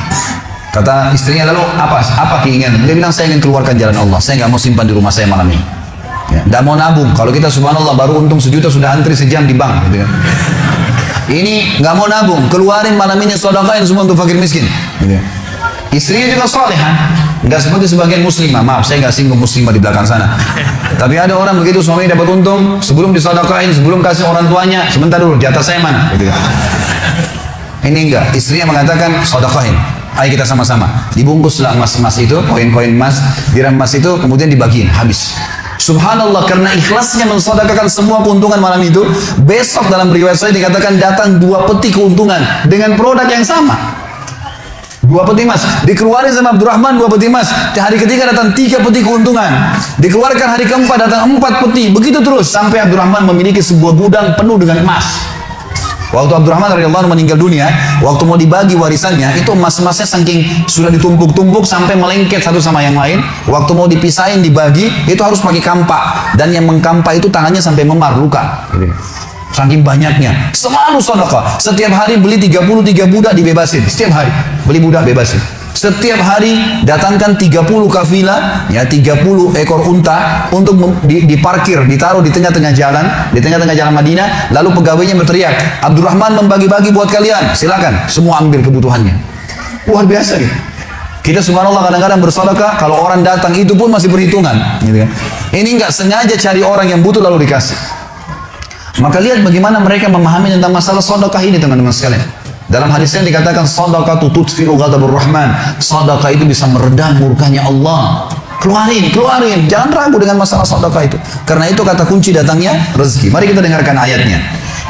Kata istrinya, lalu apa keinginan? Dia bilang, saya ingin keluarkan jalan Allah, saya gak mau simpan di rumah saya malam ini. Ya, tidak mau nabung. Kalau kita subhanallah baru untung 1 juta sudah antri sejam di bank, gitu ya. Ini nggak mau nabung, keluarin malam ini sedekahin semua untuk fakir miskin, gitu ya. Istrinya juga salihah, nggak seperti sebagian muslimah. Maaf, saya nggak singgung muslimah di belakang sana. Tapi ada orang begitu suaminya dapat untung, sebelum disedekahin, sebelum kasih orang tuanya, sebentar dulu, jatah saya mana? Gitu. Ini enggak, istrinya mengatakan sedekahin. Ayo kita sama-sama. Dibungkuslah emas-emas itu, koin-koin emas, dirham emas itu, kemudian dibagiin, habis. Subhanallah, karena ikhlasnya mensedekahkan semua keuntungan malam itu, besok dalam riwayat saya dikatakan datang 2 peti keuntungan dengan produk yang sama. 2 peti emas dikeluarkan sama Abdurrahman, 2 peti emas. Hari ketiga datang 3 peti keuntungan, dikeluarkan hari keempat datang 4 peti, begitu terus sampai Abdurrahman memiliki sebuah gudang penuh dengan emas. Waktu Abdurrahman radhiyallahu anhu meninggal dunia, waktu mau dibagi warisannya, itu emas-emasnya saking sudah ditumpuk-tumpuk sampai melengket satu sama yang lain. Waktu mau dipisahin dibagi, itu harus pakai kampak, dan yang mengkampak itu tangannya sampai memar, luka. Saking banyaknya, selalu sedekah. Setiap hari beli 33 budak dibebasin. Setiap hari beli budak bebasin. Setiap hari datangkan 30 kafilah, ya 30 ekor unta untuk diparkir, ditaruh di tengah-tengah jalan, Madinah. Lalu pegawainya berteriak, Abdurrahman membagi-bagi buat kalian, silakan, semua ambil kebutuhannya. Luar biasa gitu. Kita subhanallah kadang-kadang bersedekah, kalau orang datang itu pun masih perhitungan. Gitu kan. Ini nggak sengaja cari orang yang butuh lalu dikasih. Maka lihat bagaimana mereka memahami tentang masalah sedekah ini teman-teman sekalian. Dalam hadis yang dikatakan sedekah tutfi'u ghadabur rahman. Sedekah itu bisa meredam murkanya Allah. Keluarin, jangan ragu dengan masalah sedekah itu. Karena itu kata kunci datangnya rezeki. Mari kita dengarkan ayatnya.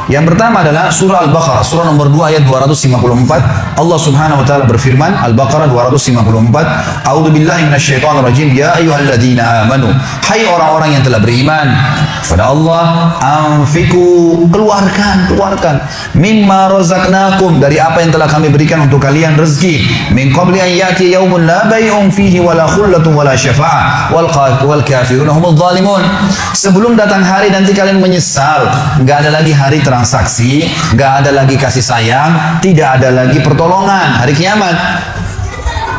Yang pertama adalah surah Al-Baqarah, surah nomor 2 ayat 254. Allah Subhanahu wa taala berfirman, Al-Baqarah 254, A'udzubillahi minasyaitonir rajim, ya ayyuhalladzina amanu. Hai orang-orang yang telah beriman pada Allah, anfiqu, keluarkan mimma razaqnakum, dari apa yang telah kami berikan untuk kalian rezeki. Min qabli an yati yaumun la bay'un fihi wala khullatun wala syafa'ah wal kafirun humudz zalimun. Sebelum datang hari nanti kalian menyesal, enggak ada lagi hari transaksi, nggak ada lagi kasih sayang, tidak ada lagi pertolongan hari kiamat.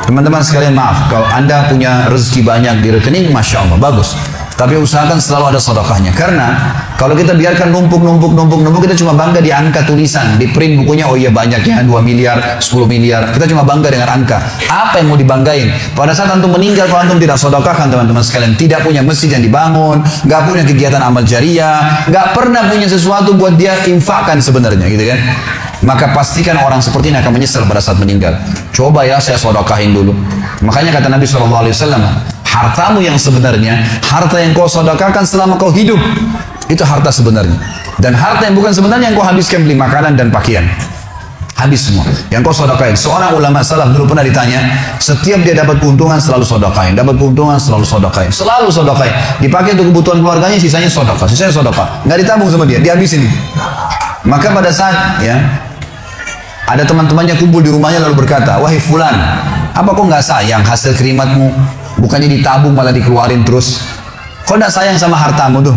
Teman-teman sekalian, maaf kalau Anda punya rezeki banyak di rekening, masya Allah, bagus. Tapi usahakan selalu ada sedekahnya. Karena kalau kita biarkan numpuk, kita cuma bangga di angka tulisan, di print bukunya, oh iya banyak ya, 2 miliar, 10 miliar. Kita cuma bangga dengan angka. Apa yang mau dibanggain? Pada saat antum meninggal, kalau antum tidak sedekahkan teman-teman sekalian, tidak punya masjid yang dibangun, nggak punya kegiatan amal jariah, nggak pernah punya sesuatu buat dia infakkan sebenarnya, gitu kan? Maka pastikan orang seperti ini akan menyesal pada saat meninggal. Coba ya saya sedekahin dulu. Makanya kata Nabi SAW, hartamu yang sebenarnya, harta yang kau sedekahkan selama kau hidup, itu harta sebenarnya. Dan harta yang bukan sebenarnya yang kau habiskan beli makanan dan pakaian, habis semua. Yang kau sedekahin. Seorang ulama salaf dulu pernah ditanya, setiap dia dapat keuntungan selalu sedekahin, selalu sedekahin. Dipakai untuk kebutuhan keluarganya, sisanya sedekah, nggak ditabung sama dia, dihabisin. Maka pada saat ya ada teman-temannya kumpul di rumahnya lalu berkata, wahai fulan, apa kau nggak sayang hasil kerimatmu? Bukannya ditabung malah dikeluarin terus. Kau tidak sayang sama hartamu tuh?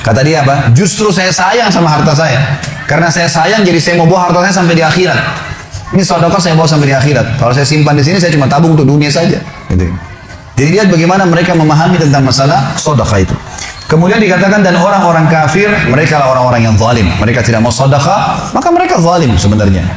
Kata dia apa? Justru saya sayang sama harta saya. Karena saya sayang, jadi saya mau bawa harta saya sampai di akhirat. Ini sedekah saya bawa sampai di akhirat. Kalau saya simpan di sini, saya cuma tabung untuk dunia saja. Gitu. Jadi lihat bagaimana mereka memahami tentang masalah sedekah itu. Kemudian dikatakan, dan orang-orang kafir, mereka lah orang-orang yang zalim. Mereka tidak mau sedekah, maka mereka zalim sebenarnya.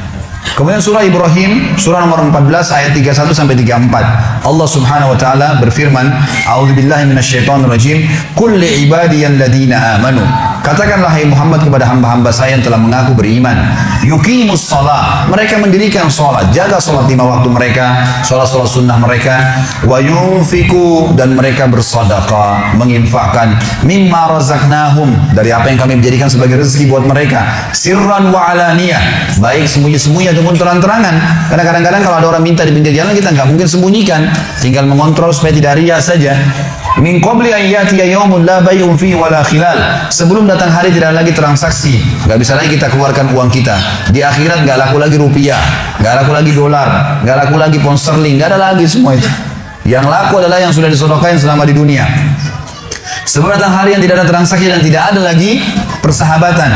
Kemudian surah Ibrahim, surah nomor 14 ayat 31 sampai 34. Allah Subhanahu wa taala berfirman, A'udzubillahi minasyaitonir rajim, qul li ibadiyalladzina amanu. Katakanlah hai Muhammad kepada hamba-hamba saya yang telah mengaku beriman, yuqimus shalah, mereka mendirikan salat, jaga salat 5 waktu mereka, salat-salat sunnah mereka, wa yunfiqu, dan mereka bersedekah, menginfakkan, mimma razaqnahum, dari apa yang kami jadikan sebagai rezeki buat mereka, sirran wa alaniyah, baik sembunyi-sembunyi ataupun terang-terangan. Karena kadang-kadang kalau ada orang minta di pinggir jalan, kita nggak mungkin sembunyikan, tinggal mengontrol supaya tidak riya saja. Min qabli an yatiya yaumun la bay'un fihi wala khilal, sebelum datang hari tidak lagi transaksi, nggak bisa lagi kita keluarkan uang kita. Di akhirat nggak laku lagi rupiah, nggak laku lagi dolar, nggak laku lagi pound sterling, nggak ada lagi semua itu. Yang laku adalah yang sudah disedekahkan selama di dunia. Sebelum datang hari yang tidak ada transaksi dan tidak ada lagi persahabatan.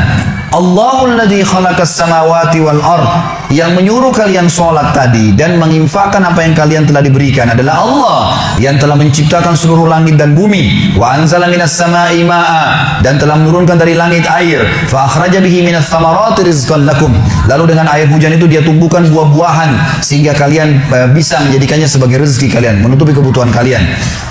Allahul ladzi khalaqas samawati wal ard Yang menyuruh kalian sholat tadi dan menginfakkan apa yang kalian telah diberikan adalah Allah yang telah menciptakan seluruh langit dan bumi. Wa anzala minas sama'i ma'a, dan telah menurunkan dari langit air. Fa akhraja bihi minas thamarati rizqan lakum, lalu dengan air hujan itu dia tumbuhkan buah-buahan sehingga kalian bisa menjadikannya sebagai rezeki kalian, menutupi kebutuhan kalian.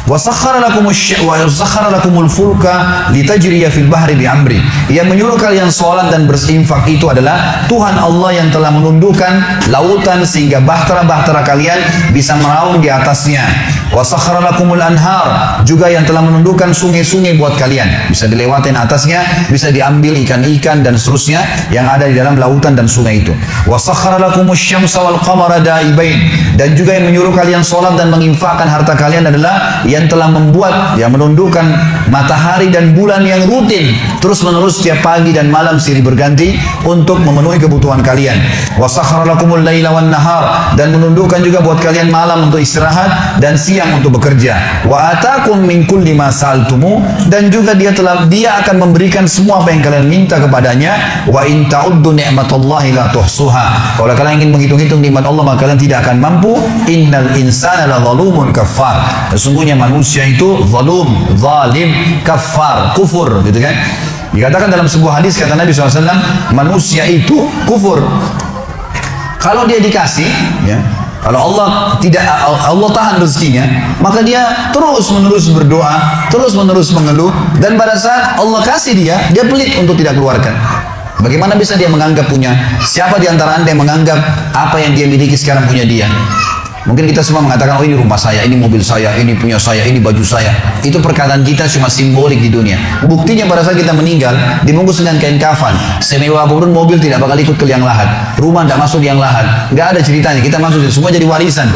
Wa sakhkhara lakumul fulka litajriya fil bahri bi amri. Yang menyuruh kalian sholat dan berinfak itu adalah Tuhan Allah yang telah menundukkan lautan sehingga bahtera-bahtera kalian bisa meraung di atasnya. Wa sakhkhara lakumul anhar, juga yang telah menundukkan sungai-sungai buat kalian, bisa dilewatin atasnya, bisa diambil ikan-ikan dan seterusnya yang ada di dalam lautan dan sungai itu. Wa sakhkhara lakumus syamsa wal qamara da'ibain, dan juga yang menyuruh kalian sholat dan menginfakkan harta kalian adalah yang telah membuat, yang menundukkan matahari dan bulan yang rutin terus menerus setiap pagi dan malam silih berganti untuk memenuhi kebutuhan kalian. Wa sakhkhara lakumul laila wan nahar, dan menundukkan juga buat kalian malam untuk istirahat dan siang untuk bekerja. Wa atakum min kulli ma sa'altumu, dan juga dia akan memberikan semua apa yang kalian minta kepadanya. Wa in ta'uddu ni'matallahi la tuhsuha, kalau kalian ingin menghitung-hitung nikmat Allah maka kalian tidak akan mampu. Innal insana la zalumun kafar, sesungguhnya manusia itu zalim, kafar, kufur, gitu kan. Dikatakan dalam sebuah hadis, kata Nabi SAW, manusia itu kufur kalau dia dikasih, ya, kalau Allah tahan rezekinya, maka dia terus menerus berdoa, terus menerus mengeluh, dan pada saat Allah kasih dia pelit untuk tidak keluarkan. Bagaimana bisa dia menganggap punya? Siapa di antara anda yang menganggap apa yang dia miliki sekarang punya dia? Mungkin kita semua mengatakan, oh ini rumah saya, ini mobil saya, ini punya saya, ini baju saya. Itu perkataan kita cuma simbolik di dunia. Buktinya pada saat kita meninggal, dibungkus dengan kain kafan. Semewah apapun mobil tidak bakal ikut ke liang lahat. Rumah tidak masuk liang lahat. Nggak ada ceritanya. Kita masuk, semua jadi warisan.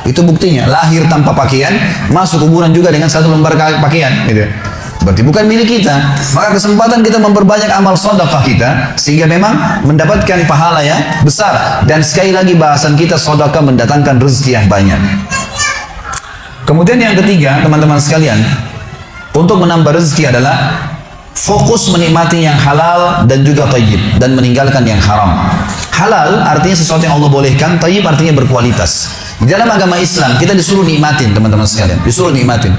Itu buktinya. Lahir tanpa pakaian, masuk kuburan juga dengan satu lembar pakaian. Gitu. Berarti bukan milik kita. Maka kesempatan kita memperbanyak amal sedekah kita sehingga memang mendapatkan pahala yang besar. Dan sekali lagi bahasan kita, sedekah mendatangkan rezeki yang banyak. Kemudian yang ketiga, teman-teman sekalian, untuk menambah rezeki adalah fokus menikmati yang halal dan juga thayyib, dan meninggalkan yang haram. Halal artinya sesuatu yang Allah bolehkan, thayyib artinya berkualitas. Di dalam agama Islam kita disuruh nikmatin, teman-teman sekalian, disuruh nikmatin.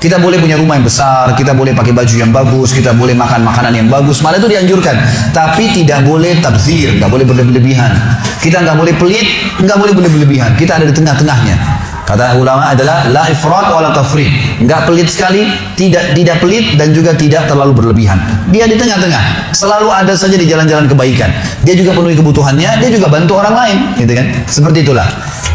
Kita boleh punya rumah yang besar, kita boleh pakai baju yang bagus, kita boleh makan makanan yang bagus, malah itu dianjurkan. Tapi tidak boleh tabzir, nggak boleh berlebihan. Kita nggak boleh pelit, nggak boleh berlebihan. Kita ada di tengah-tengahnya. Kata ulama adalah la ifrat wa la tafrit. Nggak pelit sekali, tidak pelit, dan juga tidak terlalu berlebihan. Dia di tengah-tengah, selalu ada saja di jalan-jalan kebaikan. Dia juga penuhi kebutuhannya, dia juga bantu orang lain, gitu kan? Seperti itulah.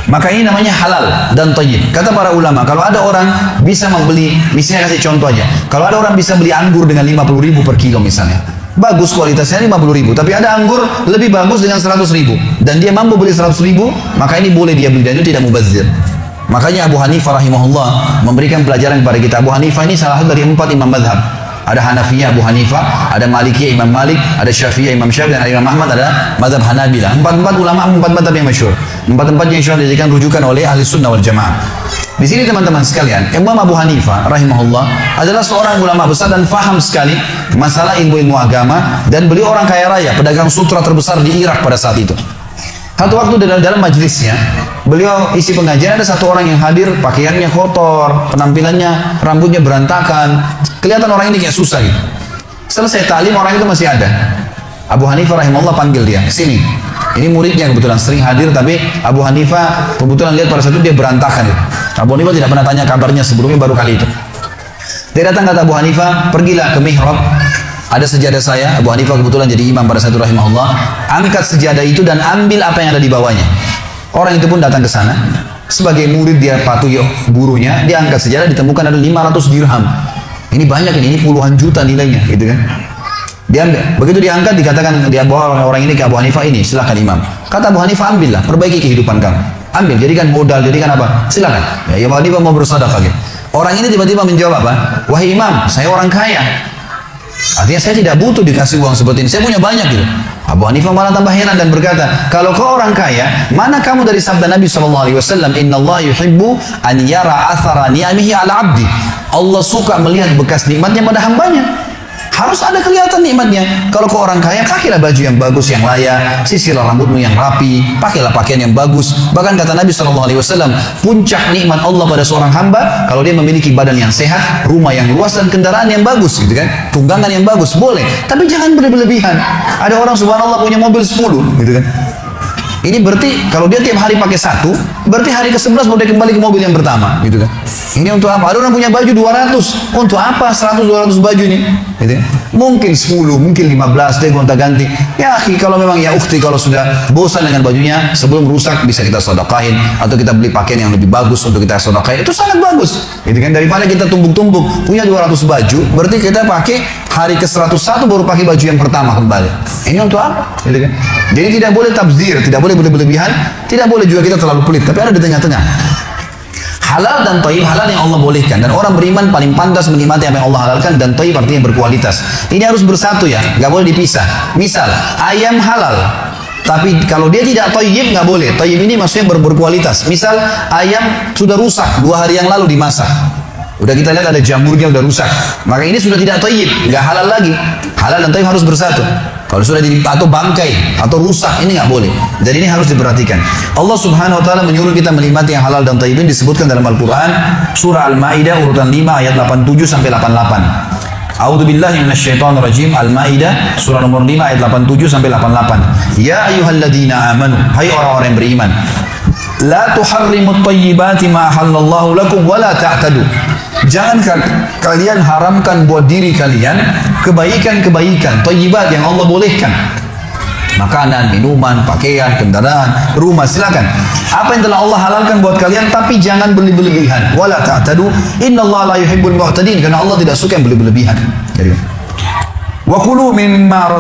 Maka ini namanya halal dan thayyib. Kata para ulama, kalau ada orang bisa membeli, misalnya kasih contoh aja, kalau ada orang bisa beli anggur dengan 50.000 per kilo misalnya, bagus kualitasnya 50.000, tapi ada anggur lebih bagus dengan 100.000, dan dia mampu beli 100.000, maka ini boleh dia beli, dan itu tidak mubazir. Makanya Abu Hanifah rahimahullah memberikan pelajaran kepada kita. Abu Hanifah ini salah satu dari 4 imam madhab. Ada Hanafiyah Abu Hanifah, ada Malikiyah Imam Malik, ada Syafi'iyah Imam Syafi'i, dan ada Imam Ahmad, ada madhab Hanabilah. 4 ulama, 4 madhab yang masyhur. 4 yang insya Allah dijadikan rujukan oleh ahli sunnah wal jamaah. Di sini teman-teman sekalian, Imam Abu Hanifah rahimahullah adalah seorang ulama besar dan faham sekali masalah ilmu agama, dan beliau orang kaya raya, pedagang sutra terbesar di Irak pada saat itu. Satu waktu dalam majlisnya, beliau isi pengajian, ada satu orang yang hadir, pakaiannya kotor, penampilannya, rambutnya berantakan, kelihatan orang ini kayak susah gitu. Selesai ta'lim, orang itu masih ada. Abu Hanifah rahimahullah panggil dia, sini. Ini muridnya kebetulan sering hadir, tapi Abu Hanifah kebetulan lihat pada saat itu dia berantakan gitu. Abu Hanifah tidak pernah tanya kabarnya sebelumnya, baru kali itu. Dia datang, kata Abu Hanifah, pergilah ke mihrab. Ada sejadah saya, Abu Hanifah kebetulan jadi imam pada saat itu rahimahullah. Angkat sejadah itu dan ambil apa yang ada di bawahnya. Orang itu pun datang ke sana. Sebagai murid dia patuhi gurunya, dia angkat sejadah, ditemukan ada 500 dirham. Ini banyak ini puluhan juta nilainya, gitu kan. Dia ambil. Begitu diangkat, dikatakan dia bawa orang ini ke Abu Hanifah, ini silakan imam. Kata Abu Hanifah, ambillah, perbaiki kehidupan kamu. Ambil, jadikan modal, jadikan apa? Silakan. Ya, Abu Hanifah mau bersedekah gitu. Orang ini tiba-tiba menjawab apa? Wahai imam, saya orang kaya. Artinya saya tidak butuh dikasih uang seperti ini, saya punya banyak gitu. Abu Hanifah malah tambah heran dan berkata, kalau kau orang kaya, mana kamu dari sabda Nabi SAW, Inna Allah yuhibbu an yara athara ni'amihi ala abdi. Allah suka melihat bekas nikmatnya pada hambanya. Harus ada kelihatan nikmatnya. Kalau ke orang kaya, pakailah baju yang bagus, yang layak, sisirlah rambutmu yang rapi, pakailah pakaian yang bagus. Bahkan kata Nabi SAW, puncak nikmat Allah pada seorang hamba kalau dia memiliki badan yang sehat, rumah yang luas dan kendaraan yang bagus, gitu kan? Tunggangan yang bagus boleh, tapi jangan berlebihan. Ada orang subhanallah punya mobil 10, gitu kan? Ini berarti kalau dia tiap hari pakai satu, berarti hari ke-11 mau dia kembali ke mobil yang pertama, gitu kan? Ini untuk apa? Ada orang punya baju 200, untuk apa 100-200 baju ini? Gitu kan? Mungkin 10, mungkin 15, dia gonta-ganti. Ya akhi, kalau memang ya ukhti, kalau sudah bosan dengan bajunya, sebelum rusak bisa kita sedekahin, atau kita beli pakaian yang lebih bagus untuk kita sedekahin, itu sangat bagus. Gitu kan? Daripada kita tumbuk-tumbuk, punya 200 baju, berarti kita pakai hari ke-101 baru pakai baju yang pertama kembali. Ini untuk apa? Gitu kan? Jadi tidak boleh tabdzir, tidak boleh berlebihan, tidak boleh juga kita terlalu pelit, tapi ada di tengah-tengah. Halal dan thayyib, halal yang Allah bolehkan, dan orang beriman paling pantas menikmati apa yang Allah halalkan, dan thayyib artinya berkualitas. Ini harus bersatu ya, nggak boleh dipisah. Misal ayam halal, tapi kalau dia tidak thayyib nggak boleh. Thayyib ini maksudnya berkualitas. Misal ayam sudah rusak 2 hari yang lalu dimasak, udah kita lihat ada jamurnya udah rusak, maka ini sudah tidak thayyib, nggak halal lagi. Halal dan thayyib harus bersatu. Kalau sudah atau bangkai atau rusak, ini nggak boleh. Jadi ini harus diperhatikan. Allah Subhanahu Wa Taala menyuruh kita menikmati yang halal dan thayyib, disebutkan dalam Al-Quran surah Al-Maidah urutan 5 ayat 87 sampai 88. A'udzubillahi minasyaitonirrajim. Al-Maidah surah nomor 5 ayat 87 sampai 88. Ya ayyuhalladzina amanu, hai orang-orang yang beriman, la tuharrimut thayyibati ma halallahu lakum wa la ta'tadu. Jangan kalian haramkan buat diri kalian kebaikan-kebaikan, thayyibat yang Allah bolehkan. Makanan, minuman, pakaian, kendaraan, rumah, silakan. Apa yang telah Allah halalkan buat kalian, tapi jangan berlebihan. Wala ta'tadu, innallaha la yuhibbul mu'tadin, karena Allah tidak suka yang berlebihan. Wa kulu mimma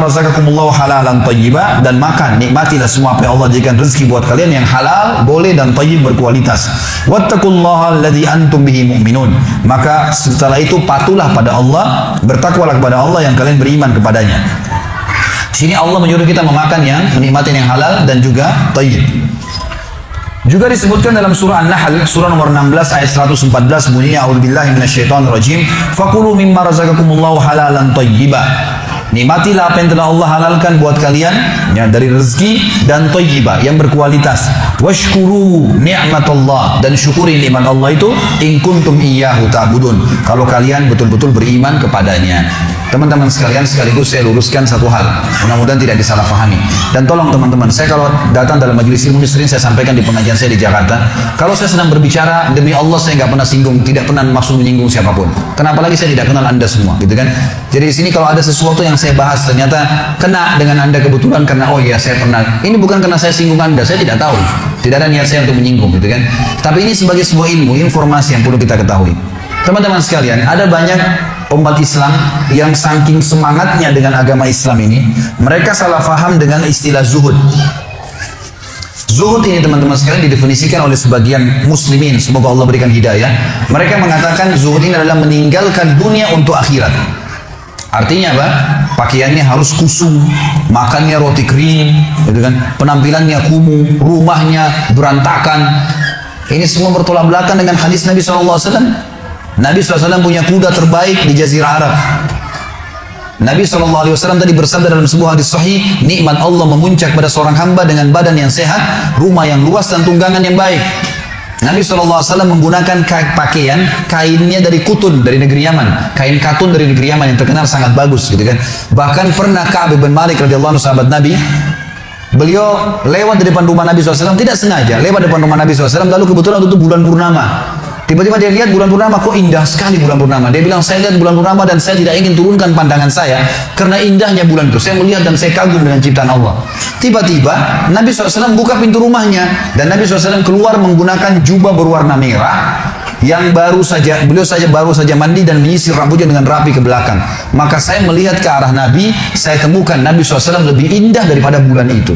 razaqakumullahu halalan thayyiba, dan makan, nikmatilah semua apa yang Allah jadikan rezeki buat kalian yang halal, boleh dan thayyib, berkualitas. Wattaqullaha alladzi antum bihi mu'minun. Maka setelah itu patuhlah pada Allah, bertakwalah kepada Allah yang kalian beriman kepadanya. Di sini Allah menyuruh kita memakan yang menikmati yang halal dan juga thayyib. Juga disebutkan dalam surah An-Nahl surah nomor 16 ayat 114 bunyinya a'udzubillahi minasyaitonirrajim fakulu mimma razaqakumullahu halalan thayyiba. Nikmatilah apa yang telah Allah halalkan buat kalian ya, dari rezeki dan thayyiba yang berkualitas. Washkuru ni'matallah, dan syukuri nikmat Allah itu in kuntum iyyahu ta'budun, kalau kalian betul-betul beriman kepadanya. Teman-teman sekalian, sekaligus saya luruskan satu hal, mudah-mudahan tidak disalahpahami. Dan tolong teman-teman, saya kalau datang dalam majelis ilmu sering saya sampaikan di pengajian saya di Jakarta, kalau saya sedang berbicara demi Allah saya nggak pernah singgung, tidak pernah maksud menyinggung siapapun. Kenapa lagi saya tidak kenal Anda semua, gitu kan? Jadi di sini kalau ada sesuatu yang saya bahas ternyata kena dengan Anda kebetulan karena oh iya saya pernah, ini bukan karena saya singgung Anda, saya tidak tahu, tidak ada niat saya untuk menyinggung, gitu kan? Tapi ini sebagai sebuah ilmu, informasi yang perlu kita ketahui. Teman-teman sekalian, ada banyak umat Islam yang saking semangatnya dengan agama Islam ini, mereka salah faham dengan istilah zuhud. Zuhud ini teman-teman sekalian didefinisikan oleh sebagian muslimin, semoga Allah berikan hidayah. Mereka mengatakan zuhud ini adalah meninggalkan dunia untuk akhirat. Artinya apa? Pakaiannya harus kusum, makannya roti kering, gitu kan? Penampilannya kumuh, rumahnya berantakan. Ini semua bertolak belakang dengan hadis Nabi SAW. Nabi SAW punya kuda terbaik di Jazirah Arab. Nabi SAW tadi bersabda dalam sebuah hadis sahih, nikmat Allah memuncak pada seorang hamba dengan badan yang sehat, rumah yang luas dan tunggangan yang baik. Nabi SAW menggunakan pakaian, kainnya dari kutun, dari negeri Yaman. Kain katun dari negeri Yaman yang terkenal sangat bagus, gitu kan. Bahkan pernah Ka'ab bin Malik radhiyallahu anhu sahabat Nabi, beliau lewat di depan rumah Nabi SAW, tidak sengaja lewat depan rumah Nabi SAW, lalu kebetulan itu bulan purnama. Tiba-tiba dia lihat bulan purnama, kok indah sekali bulan purnama. Dia bilang, saya lihat bulan purnama dan saya tidak ingin turunkan pandangan saya karena indahnya bulan itu. Saya melihat dan saya kagum dengan ciptaan Allah. Tiba-tiba Nabi SAW buka pintu rumahnya dan Nabi SAW keluar menggunakan jubah berwarna merah yang beliau baru saja mandi dan menyisir rambutnya dengan rapi ke belakang. Maka saya melihat ke arah Nabi, saya temukan Nabi SAW lebih indah daripada bulan itu.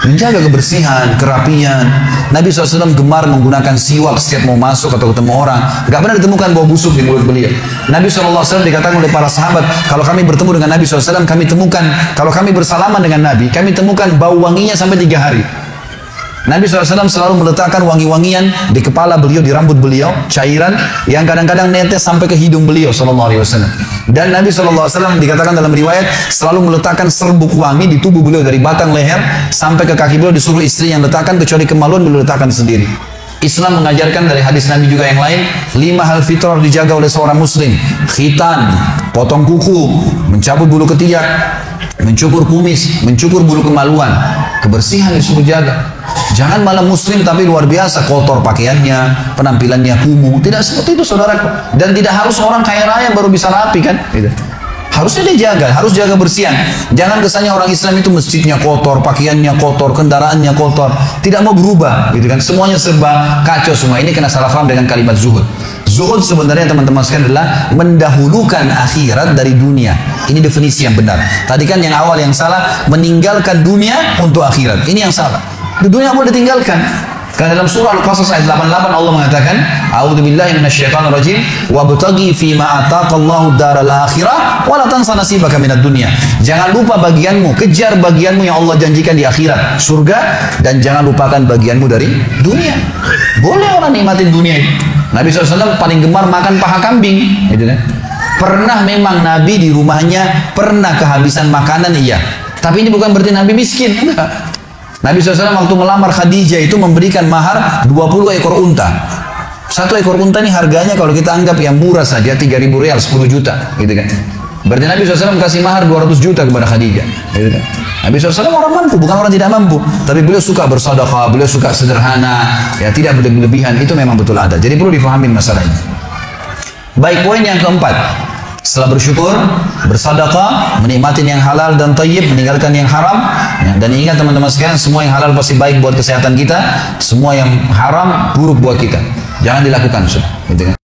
Menjaga kebersihan, kerapian. Nabi SAW gemar menggunakan siwak setiap mau masuk atau ketemu orang. Gak pernah ditemukan bau busuk di mulut beliau. Nabi SAW dikatakan oleh para sahabat, kalau kami bertemu dengan Nabi SAW, kami temukan, kalau kami bersalaman dengan Nabi, kami temukan bau wanginya sampai 3 hari. Nabi SAW selalu meletakkan wangi-wangian di kepala beliau, di rambut beliau, cairan yang kadang-kadang netes sampai ke hidung beliau SAW. Dan Nabi SAW dikatakan dalam riwayat selalu meletakkan serbuk wangi di tubuh beliau dari batang leher sampai ke kaki beliau, disuruh istri yang letakkan, kecuali kemaluan beliau letakkan sendiri. Islam mengajarkan dari hadis Nabi juga yang lain, 5 hal fitrah dijaga oleh seorang muslim: khitan, potong kuku, mencabut bulu ketiak, mencukur kumis, mencukur bulu kemaluan. Kebersihan disuruh jaga. Jangan malah muslim tapi luar biasa kotor pakaiannya, penampilannya kumuh. Tidak seperti itu saudara. Dan tidak harus orang kaya raya baru bisa rapi kan? Gitu. Harusnya dia jaga, harus jaga bersihan. Jangan kesannya orang Islam itu masjidnya kotor, pakaiannya kotor, kendaraannya kotor. Tidak mau berubah, gitu kan? Semuanya serba kacau semua. Ini kena salah paham dengan kalimat zuhud. Zuhud sebenarnya teman-teman sekalian adalah mendahulukan akhirat dari dunia. Ini definisi yang benar. Tadi kan yang awal yang salah, meninggalkan dunia untuk akhirat. Ini yang salah. Dunia boleh ditinggalkan. Karena dalam surah Al-Qasas ayat 88 Allah mengatakan, "A'udzubillahi minasyaitonirrajim, wabtaghi fima ataqallahu daral akhirah wa la tansa nasibaka minad dunya." Jangan lupa bagianmu, kejar bagianmu yang Allah janjikan di akhirat, surga, dan jangan lupakan bagianmu dari dunia. Boleh orang nikmatin dunia itu. Nabi SAW paling gemar makan paha kambing, gitu kan? Pernah memang Nabi di rumahnya pernah kehabisan makanan, iya. Tapi ini bukan berarti Nabi miskin, enggak. Nabi SAW waktu melamar Khadijah itu memberikan mahar 20 ekor unta. Satu ekor unta ini harganya kalau kita anggap yang murah saja 3.000 rial, 10 juta, gitu kan? Berarti Nabi SAW kasih mahar 200 juta kepada Khadijah, gitu kan? Nabi SAW orang mampu, bukan orang tidak mampu, tapi beliau suka bersedekah, beliau suka sederhana, ya tidak berlebihan. Itu memang betul ada. Jadi perlu difahami masalah ini. Baik, poin yang keempat, setelah bersyukur, bersedekah, menikmati yang halal dan thayyib, meninggalkan yang haram, ya, dan ingat teman-teman sekalian, semua yang halal pasti baik buat kesehatan kita, semua yang haram buruk buat kita. Jangan dilakukan, gitu kan?